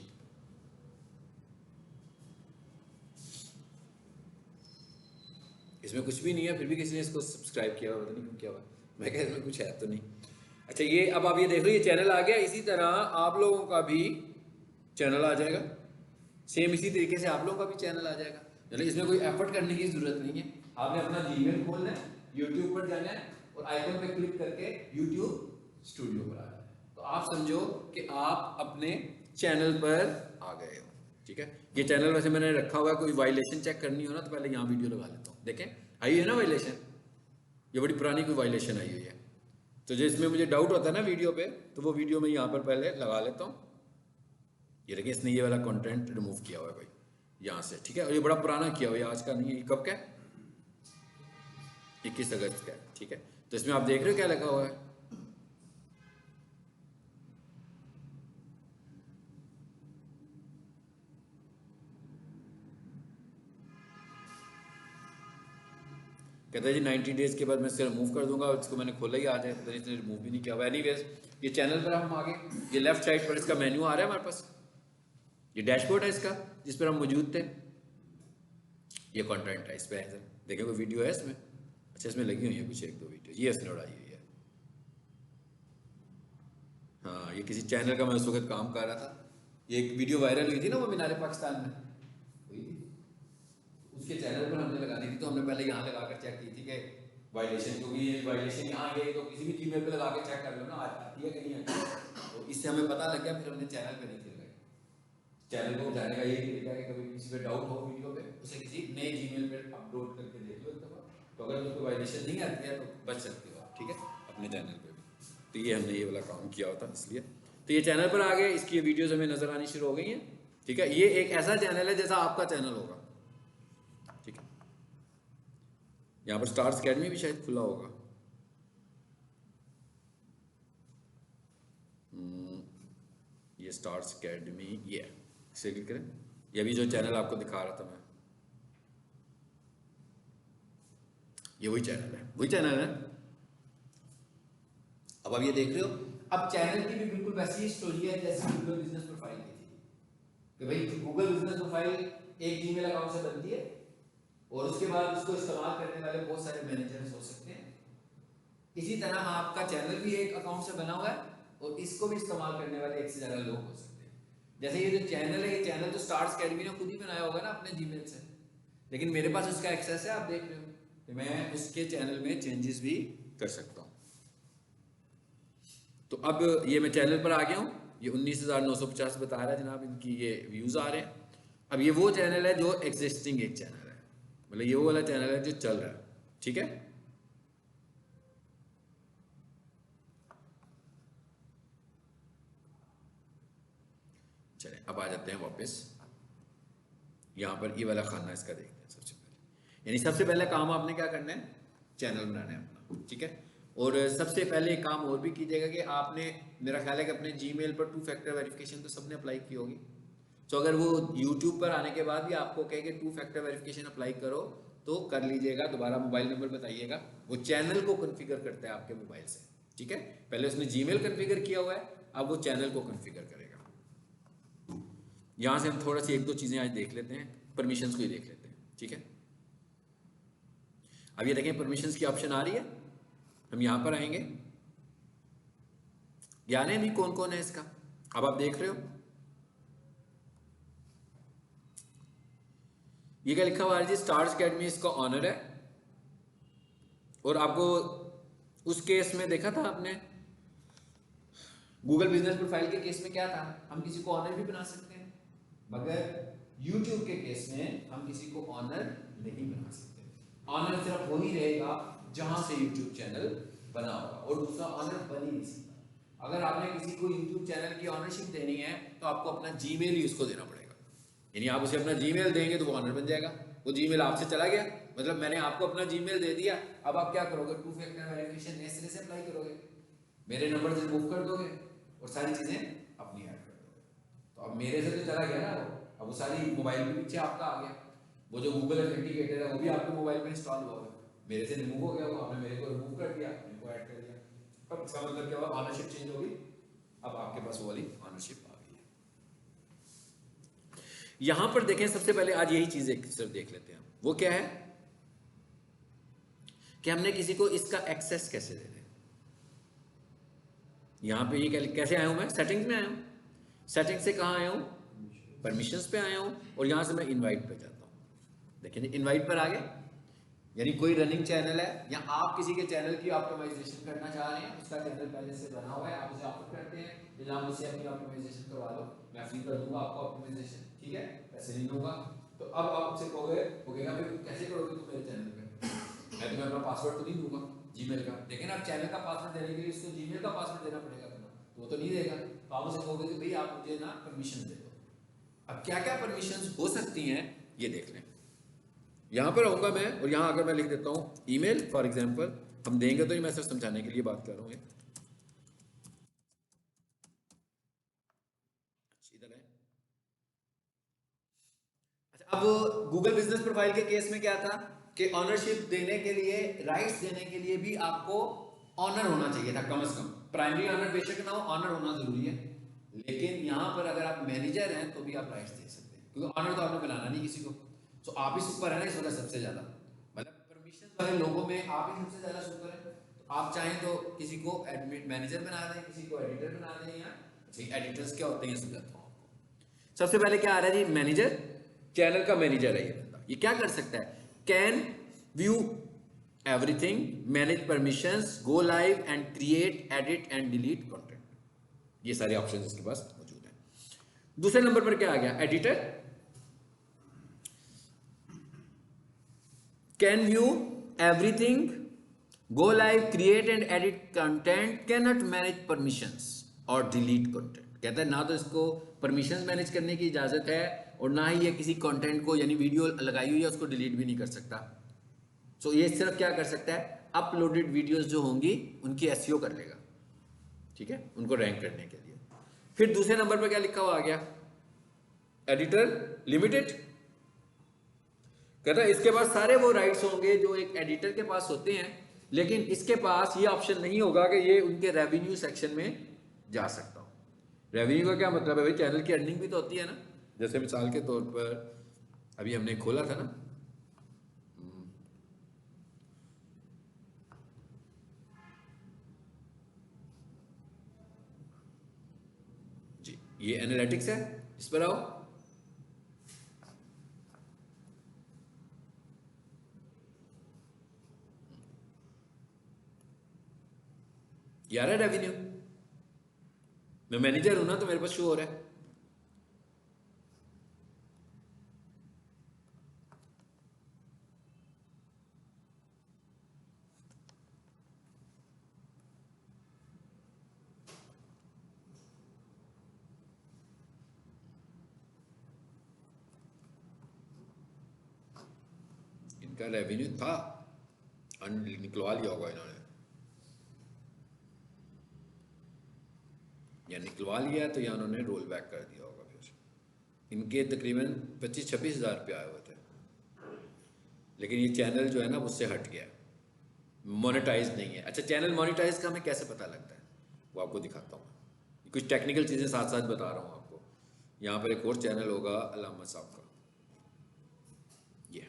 इसमें कुछ भी नहीं है, फिर भी किसी ने इसको सब्सक्राइब किया हुआ, पता नहीं क्यों किया हुआ। मैं कह इसमें कुछ है तो नहीं। अच्छा, ये अब आप ये देख लो, ये चैनल आ गया। इसी तरह आप लोगों का भी चैनल आ जाएगा, सेम इसी तरीके से आप लोगों का भी चैनल आ जाएगा। यानी इसमें कोई एफर्ट करने की जरूरत नहीं है, आपने अपना जीमेल खोलना है, यूट्यूब पर जाना है और आइकन पे क्लिक करके यूट्यूब स्टूडियो पर आ जाना है। तो आप समझो कि आप अपने चैनल पर आ गए हो, ठीक है। ये चैनल वैसे मैंने रखा हुआ है, कोई वायलेशन चेक करनी हो ना तो पहले यहाँ वीडियो लगा लेता हूँ। देखें आई है ना वायलेशन, ये बड़ी पुरानी कोई वायलेशन आई हुई है, तो जिसमें मुझे डाउट होता है ना वीडियो पे, तो वो वीडियो मैं यहाँ पर पहले लगा लेता हूँ। ये देखिए इसने ये वाला कंटेंट रिमूव किया हुआ है भाई यहाँ से, ठीक है। और ये बड़ा पुराना किया हुआ है, आज का नहीं है। ये कब का है? 21 अगस्त का है, ठीक है। तो इसमें आप देख रहे हो क्या लगा हुआ है? कहता है जी 90 डेज के बाद मैं इससे रिमूव कर दूंगा। इसको मैंने खोला ही आ जाए, पता नहीं इसने रिमूव भी नहीं किया हुआ। एनीवेज ये चैनल पर हम आगे, ये लेफ्ट साइड पर इसका मेन्यू आ रहा है हमारे पास, ये डैशबोर्ड है इसका जिस पर हम मौजूद थे। ये कंटेंट है, इस पर है, देखिए कोई वीडियो है इसमें। अच्छा, इसमें लगी हुई है कुछ एक दो वीडियो, ये इसने उड़ाई हुई है। हाँ, ये किसी चैनल का मैं उस वक्त काम कर रहा था। ये एक वीडियो वायरल हुई थी ना, वो मीनारे पाकिस्तान में हुई थी, उसके चैनल पर हमने लगा दी थी। तो हमने पहले यहाँ लगा कर चेक की थी कि वायलेशन, क्योंकि ये वायलेशन यहाँ गई तो किसी भी जीमेल पे लगा के चेक कर लो ना, आती है कि नहीं आती। तो इससे हमें पता लग गया, फिर हमने चैनल पे नहीं लगाई। चैनल को जाने का यही तरीका है कि कभी किसी पे डाउट हो वीडियो पे, उसे किसी नए जीमेल पे अपलोड करके देख लो एक दफ़ा, तो अगर उसको वायलेशन नहीं आती है तो बच सकते हो आप, ठीक है, अपने चैनल पे भी। तो ये हमने ये वाला काम किया होता इसलिए। तो ये चैनल पर आ गए, इसकी वीडियोज़ हमें नज़र आनी शुरू हो गई हैं, ठीक है। ये एक ऐसा चैनल है जैसा आपका चैनल होगा, ठीक है। यहाँ पर स्टार्स अकेडमी भी शायद खुला होगा। ये स्टार्स अकेडमी, ये इसे क्लिक करें। ये भी जो चैनल आपको दिखा रहा था मैं, ये वही चैनल है, वही चैनल है। अब आप ये देख रहे हो, अब चैनल की भी बिल्कुल वैसी ही स्टोरी है जैसे गूगल बिजनेस प्रोफाइल की थी, कि भाई गूगल बिजनेस प्रोफाइल एक जीमेल अकाउंट से बनती है और उसके बाद उसको इस्तेमाल करने वाले बहुत सारे मैनेजर्स हो सकते हैं। इसी तरह आपका चैनल भी एक अकाउंट से बना हुआ है और इसको भी इस्तेमाल करने वाले एक से ज़्यादा लोग हो सकते हैं। जैसे ये जो चैनल है, ये चैनल तो स्टार्स अकेडमी ने खुद ही बनाया होगा ना अपने जीमेल से, लेकिन मेरे पास उसका एक्सेस है, आप देख रहे हो कि मैं उसके चैनल में चेंजेस भी कर सकता हूँ। तो अब ये मैं चैनल पर आ गया हूँ, ये 19,950 बता रहा है जनाब, इनकी ये व्यूज़ आ रहे हैं। अब ये वो चैनल है जो एग्जिस्टिंग एक चैनल है, मतलब ये वो वाला चैनल है जो चल रहा है, ठीक है। चले अब आ जाते हैं वापस यहाँ पर, ये वाला खाना इसका देखते हैं सबसे पहले। यानी सबसे पहले काम आपने क्या करना है, चैनल बनाना है अपना, ठीक है। और सबसे पहले एक काम और भी कीजिएगा कि आपने, मेरा ख्याल है कि अपने जीमेल पर 2 फैक्टर वेरिफिकेशन तो सबने अप्लाई की होगी। तो अगर वो यूट्यूब पर आने के बाद भी आपको कहे कि 2 फैक्टर वेरिफिकेशन अप्लाई करो तो कर लीजिएगा, दोबारा मोबाइल नंबर बताइएगा। वो चैनल को कॉन्फ़िगर करता है आपके मोबाइल से, ठीक है। पहले उसने जीमेल कॉन्फ़िगर किया हुआ है, अब वो चैनल को कॉन्फ़िगर करेगा। यहाँ से हम थोड़ा सी 1-2 चीज़ें आज देख लेते हैं, परमिशंस को ही देख लेते हैं, ठीक है। अब ये देखें परमिशंस की ऑप्शन आ रही है, हम यहाँ पर आएंगे, ज्ञान है भी कौन कौन है इसका, अब आप देख रहे हो ये क्या लिखा हुआ है जी, स्टार्स अकेडमी इसका ऑनर है। और आपको उस केस में देखा था आपने, गूगल बिजनेस प्रोफाइल के केस में क्या था, हम किसी को ऑनर भी बना सकते हैं, मगर यूट्यूब के केस में हम किसी को ऑनर नहीं बना सकते। ऑनर सिर्फ वही रहेगा जहां से यूट्यूब चैनल बना होगा, और दूसरा ऑनर बन ही नहीं सकता। अगर आपने किसी को यूट्यूब चैनल की ऑनरशिप देनी है तो आपको अपना जीमेल ही उसको देना पड़ेगा। यानी आप उसे अपना जीमेल देंगे तो वो ऑनर बन जाएगा। वो जीमेल आपसे चला गया, मतलब मैंने आपको अपना जीमेल दे दिया, अब आप क्या करोगे, 2 फैक्टर वेरिफिकेशन नए सिरे से अप्लाई करोगे, मेरे नंबर से रिमूव कर दोगे और सारी चीजें अपनी ऐड कर दोगे। तो अब मेरे से तो चला गया ना वो, अब वो सारी मोबाइल के पीछे आपका आ गया, वो जो गूगल ऑथेंटिकेटर है वो भी आपके मोबाइल में इंस्टॉल हुआ है, मेरे से रिमूव हो गया वो, आपने मेरे को रिमूव कर दिया, मेरे को ऐड कर दिया। अब इसका मतलब क्या हुआ, ऑनरशिप चेंज होगी, अब आपके पास वो वाली ऑनरशिप आ गई है। यहां पर देखें सबसे पहले आज यही चीज एक सिर्फ देख लेते हैं, वो क्या है कि हमने किसी को इसका एक्सेस कैसे दे दें। यहां पे ये कैसे आया हूं मैं, सेटिंग्स में आया हूं, सेटिंग से कहां आया हूं, परमिशंस पे आया हूं, और यहां से मैं इनवाइट पे जाता हूं। देखिए इनवाइट पर आ गए, यानी कोई रनिंग चैनल है या आप किसी के चैनल की ऑप्टिमाइजेशन करना चाह रहे हैं, उसका चैनल पहले से बना हुआ है, आप उसे ऑप्ट करते हैं, या मुझसे अपनी ऑप्टिमाइजेशन करवा लो, मैं फ्री कर दूंगा आपको ऑप्टिमाइजेशन, ठीक है, पैसे नहीं लूंगा। तो अब आप मुझसे कहोगे, वो कहेगा भाई कैसे करोगे तुम मेरे चैनल पे, मैं तुम्हें अपना पासवर्ड तो नहीं दूंगा जीमेल का, लेकिन आप चैनल का पासवर्ड देने के लिए उसको जीमेल का पासवर्ड देना पड़ेगा तुम्हें, तो वो तो नहीं देगा। तो आप उसे कहोगे कि भाई आप मुझे ना परमिशन दे दो। अब क्या क्या परमिशन हो सकती हैं ये देख लें। यहां पर आऊंगा मैं, और यहां आकर मैं लिख देता हूं ईमेल फॉर एग्जांपल, हम देंगे तो नहीं, मैं सिर्फ समझाने के लिए बात कर रहा हूं। इधर है। अच्छा, अब गूगल बिजनेस प्रोफाइल के केस में क्या था कि ऑनरशिप देने के लिए, राइट्स देने के लिए भी आपको ऑनर होना चाहिए था, कम से कम प्राइमरी ऑनर बेशक ना हो, ऑनर होना जरूरी है। लेकिन यहां पर अगर आप मैनेजर हैं तो भी आप राइट्स दे सकते हैं, क्योंकि ऑनर तो आपने बनाना नहीं किसी को, तो आप ही सुपर है ना इस वजह सबसे ज्यादा, मतलब परमिशन वाले लोगों में आप ही सबसे ज्यादा सुपर है। तो आप चाहें तो किसी को एडमिन मैनेजर बना दें, किसी को एडिटर बना दें, या एडिटर्स क्या होते हैं समझाता हूं आपको। सबसे पहले क्या आ रहा है जी, मैनेजर, चैनल का मैनेजर है ये बंदा, ये क्या कर सकता है, can view everything, manage permissions, go live and create, edit and delete content, ये सारे ऑप्शन इसके पास मौजूद हैं। दूसरे नंबर पर क्या आ गया, editor, can view everything, go live, create and edit content, can not manage permissions और डिलीट कंटेंट। कहता है ना तो इसको परमिशंस मैनेज करने की इजाजत है, और ना ही ये किसी कंटेंट को, यानी वीडियो लगाई हुई है उसको डिलीट भी नहीं कर सकता। सो ये सिर्फ क्या कर सकता है, अपलोडेड वीडियोस जो होंगी उनकी एसईओ कर लेगा, ठीक है, उनको रैंक करने के लिए। फिर दूसरे नंबर पर क्या लिखा हुआ आ गया, एडिटर लिमिटेड, कहता है इसके पास सारे वो राइट्स होंगे जो एक एडिटर के पास होते हैं, लेकिन इसके पास ये ऑप्शन नहीं होगा कि ये उनके रेवेन्यू सेक्शन में जा सकता हो। रेवेन्यू का क्या मतलब है भाई, चैनल की अर्निंग भी तो होती है ना, जैसे मिसाल के तौर पर अभी हमने खोला था ना, जी ये एनालिटिक्स है, इस पर आओ, यार है रेवेन्यू, मैं मैनेजर हूं ना तो मेरे पास शो हो रहा है। का रेवेन्यू था, निकलवा लिया होगा इन्होंने, या निकलवा लिया तो या उन्होंने रोल बैक कर दिया होगा। फिर इनके तकरीबन 25-26 हज़ार रुपये आए हुए थे, लेकिन ये चैनल जो है ना उससे हट गया, मोनेटाइज नहीं है। अच्छा, चैनल मोनेटाइज का हमें कैसे पता लगता है वो आपको दिखाता हूँ, कुछ टेक्निकल चीज़ें साथ साथ बता रहा हूँ आपको। यहाँ पर एक और चैनल होगा अल्लामा साहब का, ये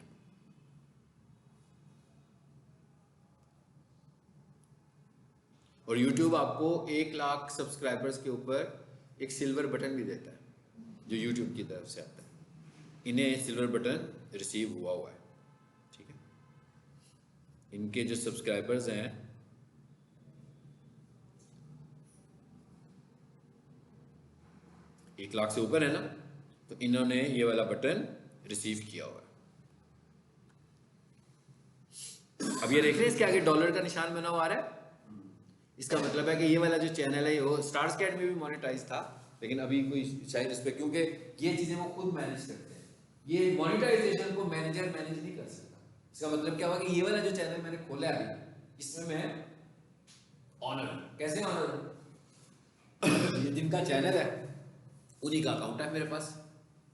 और YouTube आपको 1 लाख सब्सक्राइबर्स के ऊपर एक सिल्वर बटन भी देता है, जो YouTube की तरफ से आता है। इन्हें सिल्वर बटन रिसीव हुआ है, ठीक है। इनके जो सब्सक्राइबर्स हैं 1 लाख से ऊपर है ना, तो इन्होंने ये वाला बटन रिसीव किया हुआ है। अब ये देख रहे हैं इसके आगे डॉलर का निशान बना हुआ आ रहा है, इसका मतलब है कि ये वाला जो चैनल है वो स्टार्स कैट में भी मोनेटाइज था, लेकिन अभी कोई शायद इस पर, क्योंकि ये चीज़ें वो खुद मैनेज करते हैं, ये मोनेटाइजेशन को मैनेजर मैनेज नहीं कर सकता। इसका मतलब क्या हुआ कि ये वाला जो चैनल मैंने खोला है अभी, इसमें मैं ऑनर, कैसे ऑनर ये जिनका चैनल है उन्हीं का अकाउंट है मेरे पास,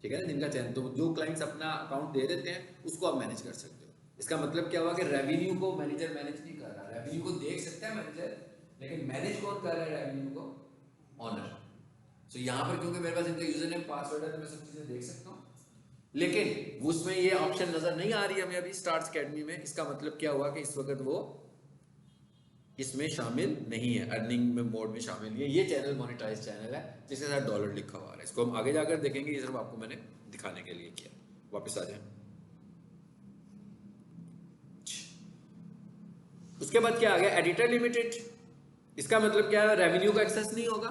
ठीक है ना, जिनका चैनल, तो जो क्लाइंट्स अपना अकाउंट दे देते हैं उसको आप मैनेज कर सकते हो। इसका मतलब क्या हुआ कि रेवेन्यू को मैनेजर मैनेज नहीं कर रहा, रेवेन्यू को देख सकता है मैनेजर, लेकिन मैनेज कौन कर रहा है रेवेन्यू को? ऑनर। सो यहाँ पर क्योंकि मेरे पास इनका यूजर नेम पासवर्ड है तो मैं सब चीजें देख सकता हूँ, लेकिन उसमें ये ऑप्शन नजर नहीं आ रही है हमें अभी स्टार्स अकेडमी में। इसका मतलब क्या हुआ कि इस वक्त वो इसमें शामिल नहीं है, अर्निंग में मोड में शामिल नहीं है। ये चैनल मोनेटाइज चैनल है जिसके साथ डॉलर लिखा हुआ है, इसको हम आगे जाकर देखेंगे, ये सिर्फ आपको मैंने दिखाने के लिए किया। वापस आ जाए, उसके बाद क्या आ गया, एडिटर लिमिटेड। इसका मतलब क्या है, रेवेन्यू का एक्सेस नहीं होगा।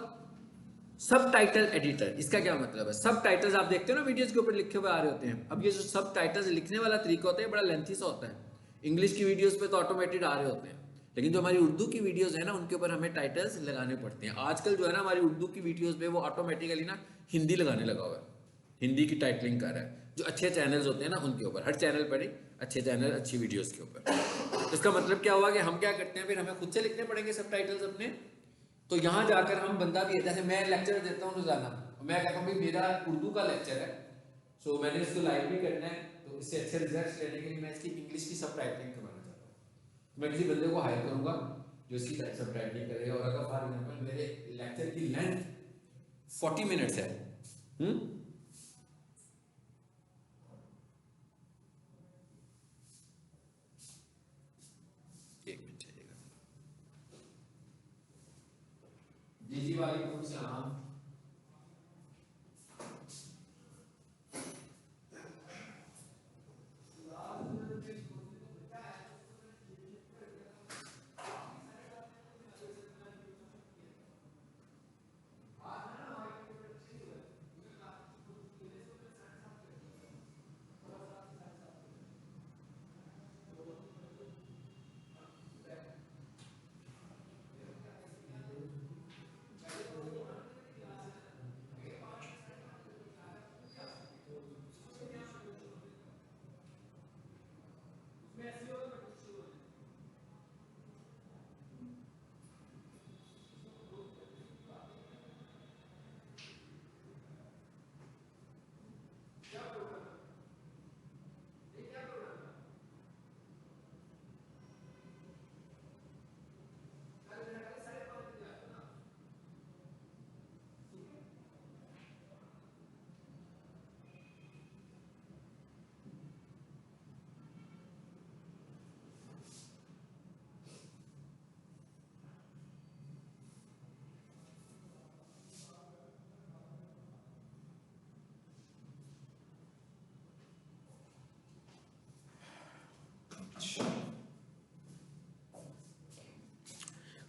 सब टाइटल एडिटर, इसका क्या मतलब है, सब टाइटल्स आप देखते हो ना वीडियोस के ऊपर लिखे हुए आ रहे होते हैं। अब ये जो सब टाइटल्स लिखने वाला तरीका होता है बड़ा लेंथी सा होता है। इंग्लिश की वीडियोस पे तो ऑटोमेटेड आ रहे होते हैं, लेकिन जो हमारी उर्दू की वीडियोस है ना उनके ऊपर हमें टाइटल्स लगाने पड़ते हैं। आजकल जो है ना हमारी उर्दू की वीडियोस पे वो ऑटोमेटिकली ना हिंदी लगाने लगा हुआ है, हिंदी की टाइटलिंग कर रहा है, जो अच्छे चैनल्स होते हैं ना उनके ऊपर, हर चैनल पर ही अच्छे चैनल अच्छी वीडियोस के ऊपर। इसका मतलब क्या हुआ कि हम क्या करते हैं, फिर हमें खुद से लिखने पड़ेंगे सब टाइटल्स अपने। तो यहाँ जाकर हम बंदा भी, जैसे मैं लेक्चर देता हूँ रोजाना, मैं कहता हूँ भाई मेरा उर्दू का लेक्चर है, सो मैंने इसको लाइव भी करना है, तो इससे अच्छे रिजल्ट्स लेने के लिए मैं इसकी इंग्लिश की सब टाइटलिंग करवाना चाहता हूँ। मैं किसी बंदे को हायर करूंगा जो इसकी सब टाइटलिंग करेगा, और अगर फॉर एग्जाम्पल मेरे लेक्चर की लेंथ 40 मिनट्स है, जी वालेकुम सलाम।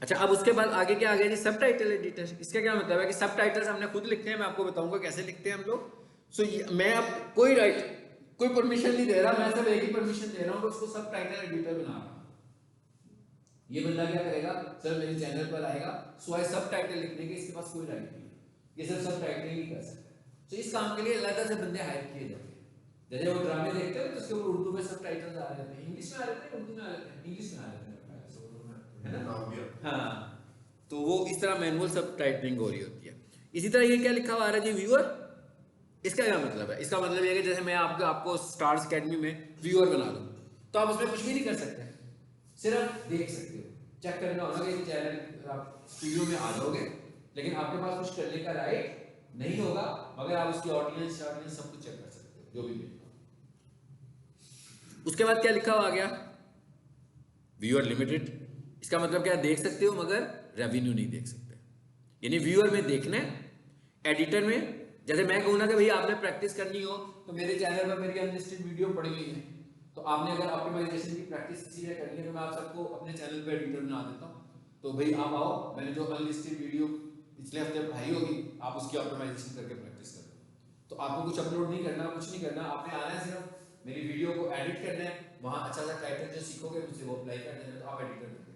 अच्छा, अब उसके बाद आगे क्या आ गया जी, सब टाइटल एडिटर। इसका क्या मतलब है कि सब टाइटल्स हमने खुद लिखते हैं, मैं आपको बताऊंगा कैसे लिखते हैं हम लोग। सो मैं अब कोई परमिशन नहीं दे रहा, मैं सिर्फ एक ही परमिशन दे रहा हूँ, उसको सब टाइटल एडिटर बना रहा हूँ। ये बंदा क्या करेगा, सर मेरे चैनल पर आएगा, सो सब टाइटल लिखने के इसके पास कोई राइट नहीं है, ये सिर्फ सब टाइटल ही कर सकता है। तो इस काम के लिए अलग से बंदे हायर किए जाते हैं, जैसे वो ड्रामे देखते हो तो उसके ऊपर उर्दू में सब टाइटल्स आ रहे थे, इंग्लिश में आ रहे थे, उर्दू में आ रहे थे, इंग्लिश में आ रहे थे, है ना? हाँ, तो वो इस तरह मैनुअल सब टाइटलिंग हो रही होती है। इसी तरह ये क्या लिखा हुआ आ रहा है जी, व्यूअर। इसका क्या मतलब है? इसका मतलब ये है कि जैसे मैं आपको स्टार्स अकेडमी में व्यूअर बना दूं, तो आप उसमें कुछ भी नहीं कर सकते, सिर्फ देख सकते हो। चेक करना होगा कि चैनल आप स्टूडियो में आ जाओगे, लेकिन आपके पास कुछ करने का राइट नहीं होगा, मगर आप उसकी ऑडियंस सब कुछ चेक कर सकते हो, जो भी मिलेगा। उसके बाद क्या लिखा हुआ आ गया, व्यूअर लिमिटेड। इसका मतलब क्या, देख सकते हो मगर रेवेन्यू नहीं देख सकते। यानी व्यूअर में देखना है, एडिटर में जैसे मैं कहूँ ना कि भाई आपने प्रैक्टिस करनी हो तो मेरे चैनल पर मेरी अनलिस्टेड वीडियो पड़ी हुई है, तो आपने अगर ऑप्टिमाइजेशन की प्रैक्टिस इसीलिए करनी है तो मैं आप सबको अपने चैनल पर एडिटर बना देता हूँ, तो भाई आप आओ, मैंने जो अनलिस्टेड वीडियो पिछले हफ्ते पढ़ाई होगी आप उसकी ऑप्टिमाइजेशन करके प्रैक्टिस करो। तो आपको कुछ अपलोड नहीं करना, कुछ नहीं करना, आपने आना है सिर्फ मेरी वीडियो को एडिट करना है, वहां अच्छा सा टाइटल जो सीखोगे मुझसे वो अप्लाई कर देना, तो आप एडिटर बन गए।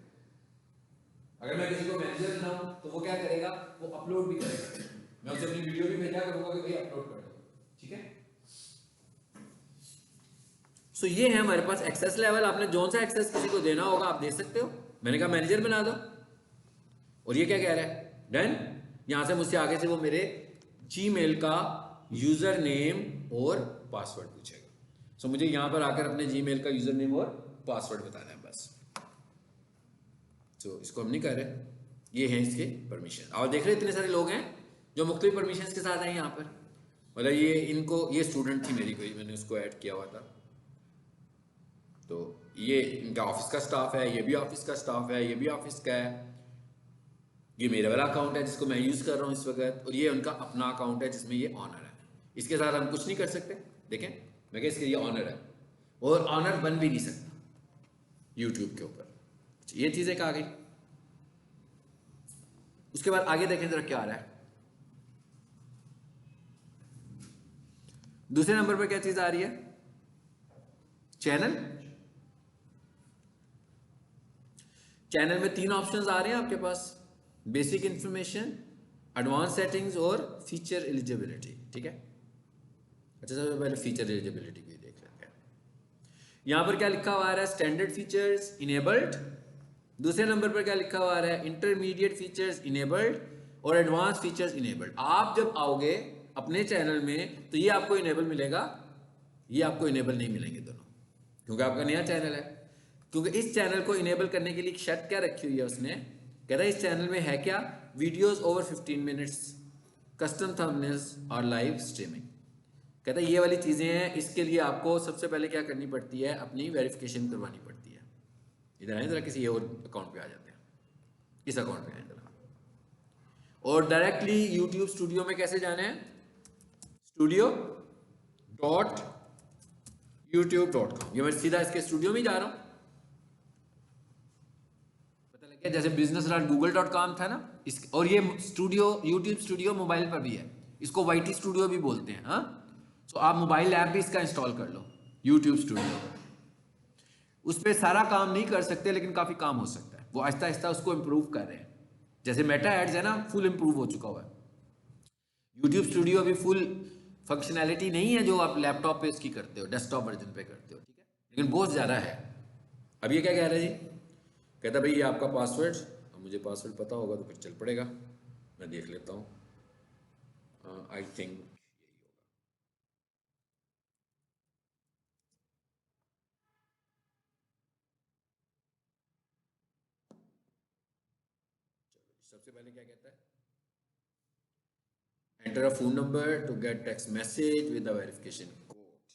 अगर मैं किसी को मैनेजर बनाऊं तो वो क्या करेगा, वो अपलोड भी करेगा, मैं उसे अपनी वीडियो भी भेजा करूंगा कि भाई अपलोड कर दो, ठीक है। सो ये है हमारे पास एक्सेस लेवल। आपने जो सा एक्सेस किसी को देना होगा आप दे सकते हो, मैंने कहा मैनेजर बना दो, और ये क्या कह रहा है, डन। यहां से मुझसे आगे से वो मेरे जीमेल का यूजर नेम और पासवर्ड पूछेगा। सो मुझे यहां पर आकर अपने जीमेल का यूजर नेम और पासवर्ड बताना है बस। सो इसको हम नहीं कर रहे, ये हैं इसके परमिशन। और देख रहे इतने सारे लोग हैं जो मुख्तलिफ परमिशन के साथ हैं यहाँ पर, मतलब ये इनको, ये स्टूडेंट थी मेरी कोई, मैंने उसको ऐड किया हुआ था, तो ये इनका ऑफिस का स्टाफ है, ये भी ऑफिस का स्टाफ है, ये भी ऑफिस का है, ये मेरा वाला अकाउंट है जिसको मैं यूज़ कर रहा हूँ इस वक्त, और ये उनका अपना अकाउंट है जिसमें ये ऑनर है। इसके साथ हम कुछ नहीं कर सकते, देखें मैं क्या, इसके ये ऑनर है और ऑनर बन भी नहीं सकता यूट्यूब के ऊपर। ये चीज़ एक आ गई। उसके बाद आगे देखें जरा क्या आ रहा है। दूसरे नंबर पर क्या चीज़ आ रही है, चैनल। चैनल में 3 ऑप्शंस आ रहे हैं आपके पास, बेसिक इंफॉर्मेशन, एडवांस सेटिंग्स और फीचर एलिजिबिलिटी, ठीक है। अच्छा सबसे पहले फीचर एलिजिबिलिटी भी देख लेते हैं। यहां पर क्या लिखा हुआ आ रहा है, स्टैंडर्ड फीचर्स इनेबल्ड। दूसरे नंबर पर क्या लिखा हुआ आ रहा है, इंटरमीडिएट फीचर्स इनेबल्ड और एडवांस फीचर्स इनेबल्ड। आप जब आओगे अपने चैनल में तो ये आपको इनेबल मिलेगा, ये आपको इनेबल नहीं मिलेंगे दोनों, क्योंकि आपका नया चैनल है। क्योंकि इस चैनल को इनेबल करने के लिए एक शर्त क्या रखी हुई है उसने, कह रहा है इस चैनल में है क्या, videos over 15 minutes, custom thumbnails और लाइव स्ट्रीमिंग। कहता है ये वाली चीज़ें हैं, इसके लिए आपको सबसे पहले क्या करनी पड़ती है, अपनी वेरिफिकेशन करवानी पड़ती है। इधर आए जरा, किसी और अकाउंट पे आ जाते हैं, इस अकाउंट पे आए जरा, और डायरेक्टली यूट्यूब स्टूडियो में कैसे जाना है, studio.youtube.com, ये मैं सीधा इसके स्टूडियो में जा रहा हूँ। पता लग गया, जैसे business.google.com था ना, इस, और ये स्टूडियो, यूट्यूब स्टूडियो मोबाइल पर भी है, इसको वाईटी स्टूडियो भी बोलते हैं। हाँ, तो आप मोबाइल ऐप भी इसका इंस्टॉल कर लो, यूट्यूब स्टूडियो। उस पर सारा काम नहीं कर सकते लेकिन काफ़ी काम हो सकता है, वो आहिस्ता आहिस्ता उसको इम्प्रूव कर रहे हैं। जैसे मेटा एड्स है ना, फुल इम्प्रूव हो चुका हुआ है। यूट्यूब स्टूडियो अभी फुल फंक्शनैलिटी नहीं है जो आप लैपटॉप पे इसकी करते हो, डेस्कटॉप वर्जन पे करते हो, ठीक है, लेकिन बहुत ज़्यादा है। अब ये क्या कह रहा है जी, कहता भाई ये आपका पासवर्ड, अब मुझे पासवर्ड पता होगा तो फिर चल पड़ेगा, मैं देख लेता हूँ, आई थिंक सबसे पहले क्या कहता है, enter a phone number to get text message with the verification code,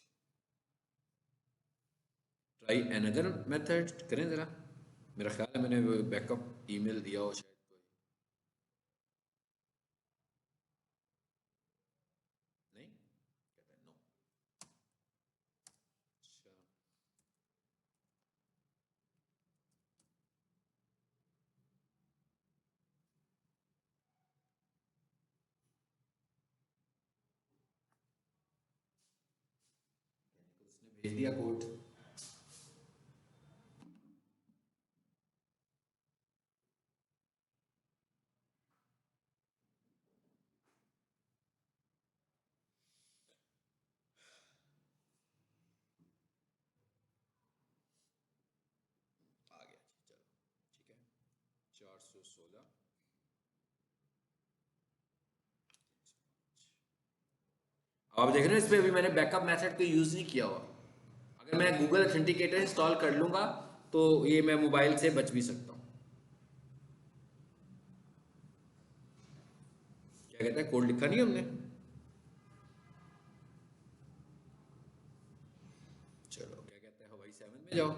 try another method, करें ज़रा। मेरा ख्याल है मैंने बैकअप ईमेल दिया हो शायद, कोई नहीं, कहता है नो। अच्छा, उसने भेज दिया कोड। 416। आप देख रहे हैं इसमें अभी मैंने बैकअप मेथड को यूज नहीं किया हुआ। अगर मैं गूगल ऑथेंटिकेटर इंस्टॉल कर लूंगा तो ये मैं मोबाइल से बच भी सकता हूँ। क्या कहता है, कोड लिखा नहीं हमने। चलो क्या कहता है, हवाई 7 में जाओ।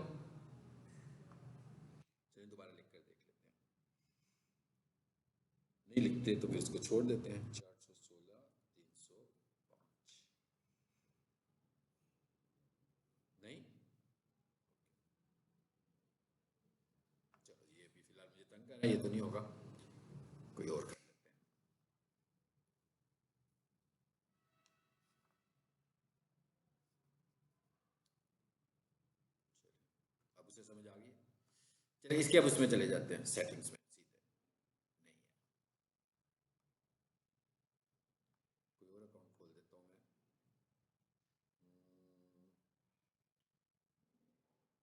चलिए दोबारा लिख कर देख लेते हैं। नहीं लिखते तो फिर इसको छोड़ देते हैं। 416 305 नहीं। चलो ये अभी फिलहाल मुझे तंग कर रहा है, ये तो नहीं होगा, कोई और कर लेते हैं। अब उसे समझ आ गई। चलिए इसके अब उसमें चले जाते हैं, सेटिंग्स में सीधे। नहीं है, कोई और अकाउंट खोल देता हूँ मैं।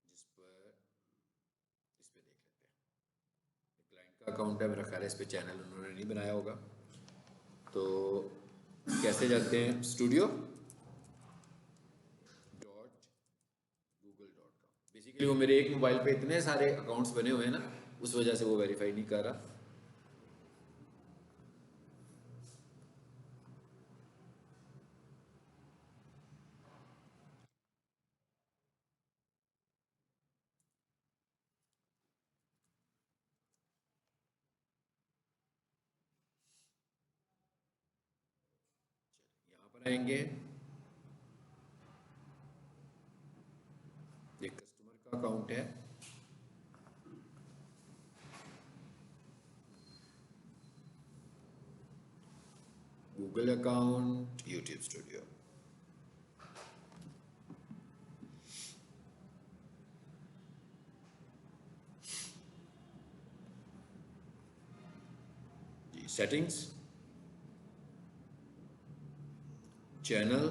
जिस पर इस पे देख लेते हैं। क्लाइंट का अकाउंट है मेरा ख्याल है, इस पे चैनल उन्होंने नहीं बनाया होगा। तो कैसे जाते हैं, स्टूडियो .google.com। बेसिकली वो मेरे एक मोबाइल पे इतने सारे अकाउंट्स बने हुए हैं ना, उस वजह से वो वेरीफाई नहीं कर रहा। यहाँ पर आएंगे, ये कस्टमर का अकाउंट है। Google account, YouTube studio. जी सेटिंग्स, चैनल,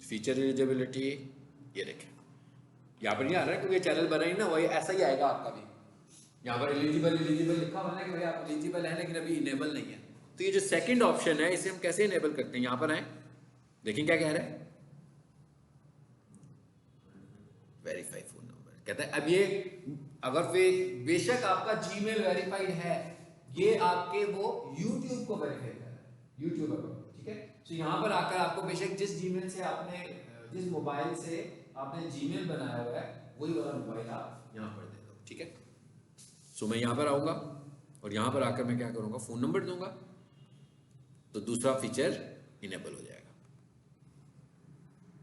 फीचर एलिजिबिलिटी, ये देखें यहाँ पर नहीं आ रहा है क्योंकि चैनल बना ही ना, वही ऐसा ही आएगा आपका भी। यहाँ पर एलिजिबल एलिजिबल लिखा हुआ है कि भाई आप एलिजिबल है लेकिन अभी इनेबल नहीं है। तो ये जो सेकंड ऑप्शन है इसे हम कैसे इनेबल करते हैं, यहाँ पर आए, देखिए क्या कह रहा है, वेरीफाई फोन नंबर। कहता है अब ये अगर बेशक आपका जीमेल वेरीफाइड है, ये आपके वो यूट्यूब को वेरीफाई कर रहा है, यूट्यूब अकाउंट, ठीक है। तो यहाँ पर आकर आपको बेशक जिस जीमेल से आपने, जिस मोबाइल से आपने जीमेल बनाया हुआ है वही वाला मोबाइल आप यहाँ पर दे दो, ठीक है। सो मैं यहाँ पर आऊँगा और यहाँ पर आकर मैं क्या करूँगा, फ़ोन नंबर दूंगा, तो दूसरा फीचर इनेबल हो जाएगा।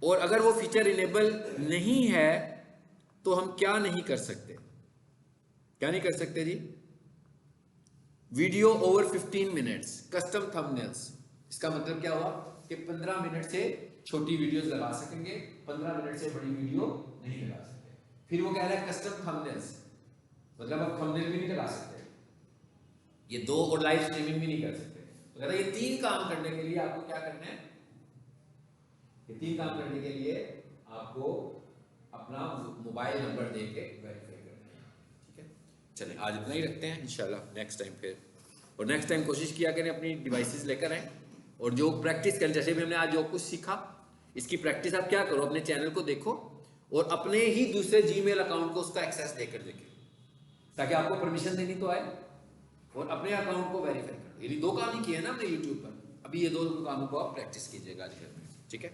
और अगर वो फीचर इनेबल नहीं है तो हम क्या नहीं कर सकते, क्या नहीं कर सकते जी, video over 15 minutes, custom thumbnails. इसका मतलब क्या हुआ कि 15 मिनट से छोटी वीडियोस लगा सकेंगे, 15 मिनट से बड़ी वीडियो नहीं लगा सकते। फिर वो कह रहा है कस्टम थंबनेल्स, मतलब आप थंबनेल भी नहीं लगा सकते, ये दो, और लाइव स्ट्रीमिंग भी नहीं कर सकते। तो कहता है ये 3 काम करने के लिए आपको क्या करना है, ये 3 काम करने के लिए आपको अपना मोबाइल नंबर देके वेरीफाई करना है, ठीक है। चलें आज इतना ही रखते हैं, इंशाल्लाह नेक्स्ट टाइम फिर, और नेक्स्ट टाइम कोशिश किया करें अपनी डिवाइसेस लेकर आएँ और जो प्रैक्टिस करें। जैसे भी हमने आज जो कुछ सीखा, इसकी प्रैक्टिस आप क्या करो, अपने चैनल को देखो और अपने ही दूसरे जीमेल अकाउंट को उसका एक्सेस देकर देखें, ताकि आपको परमिशन देनी तो आए और अपने अकाउंट को वेरीफाई करो। यदि 2 काम ही किए ना हमने यूट्यूब पर, अभी ये 2 कामों को आप प्रैक्टिस कीजिएगा आज घर में, ठीक है।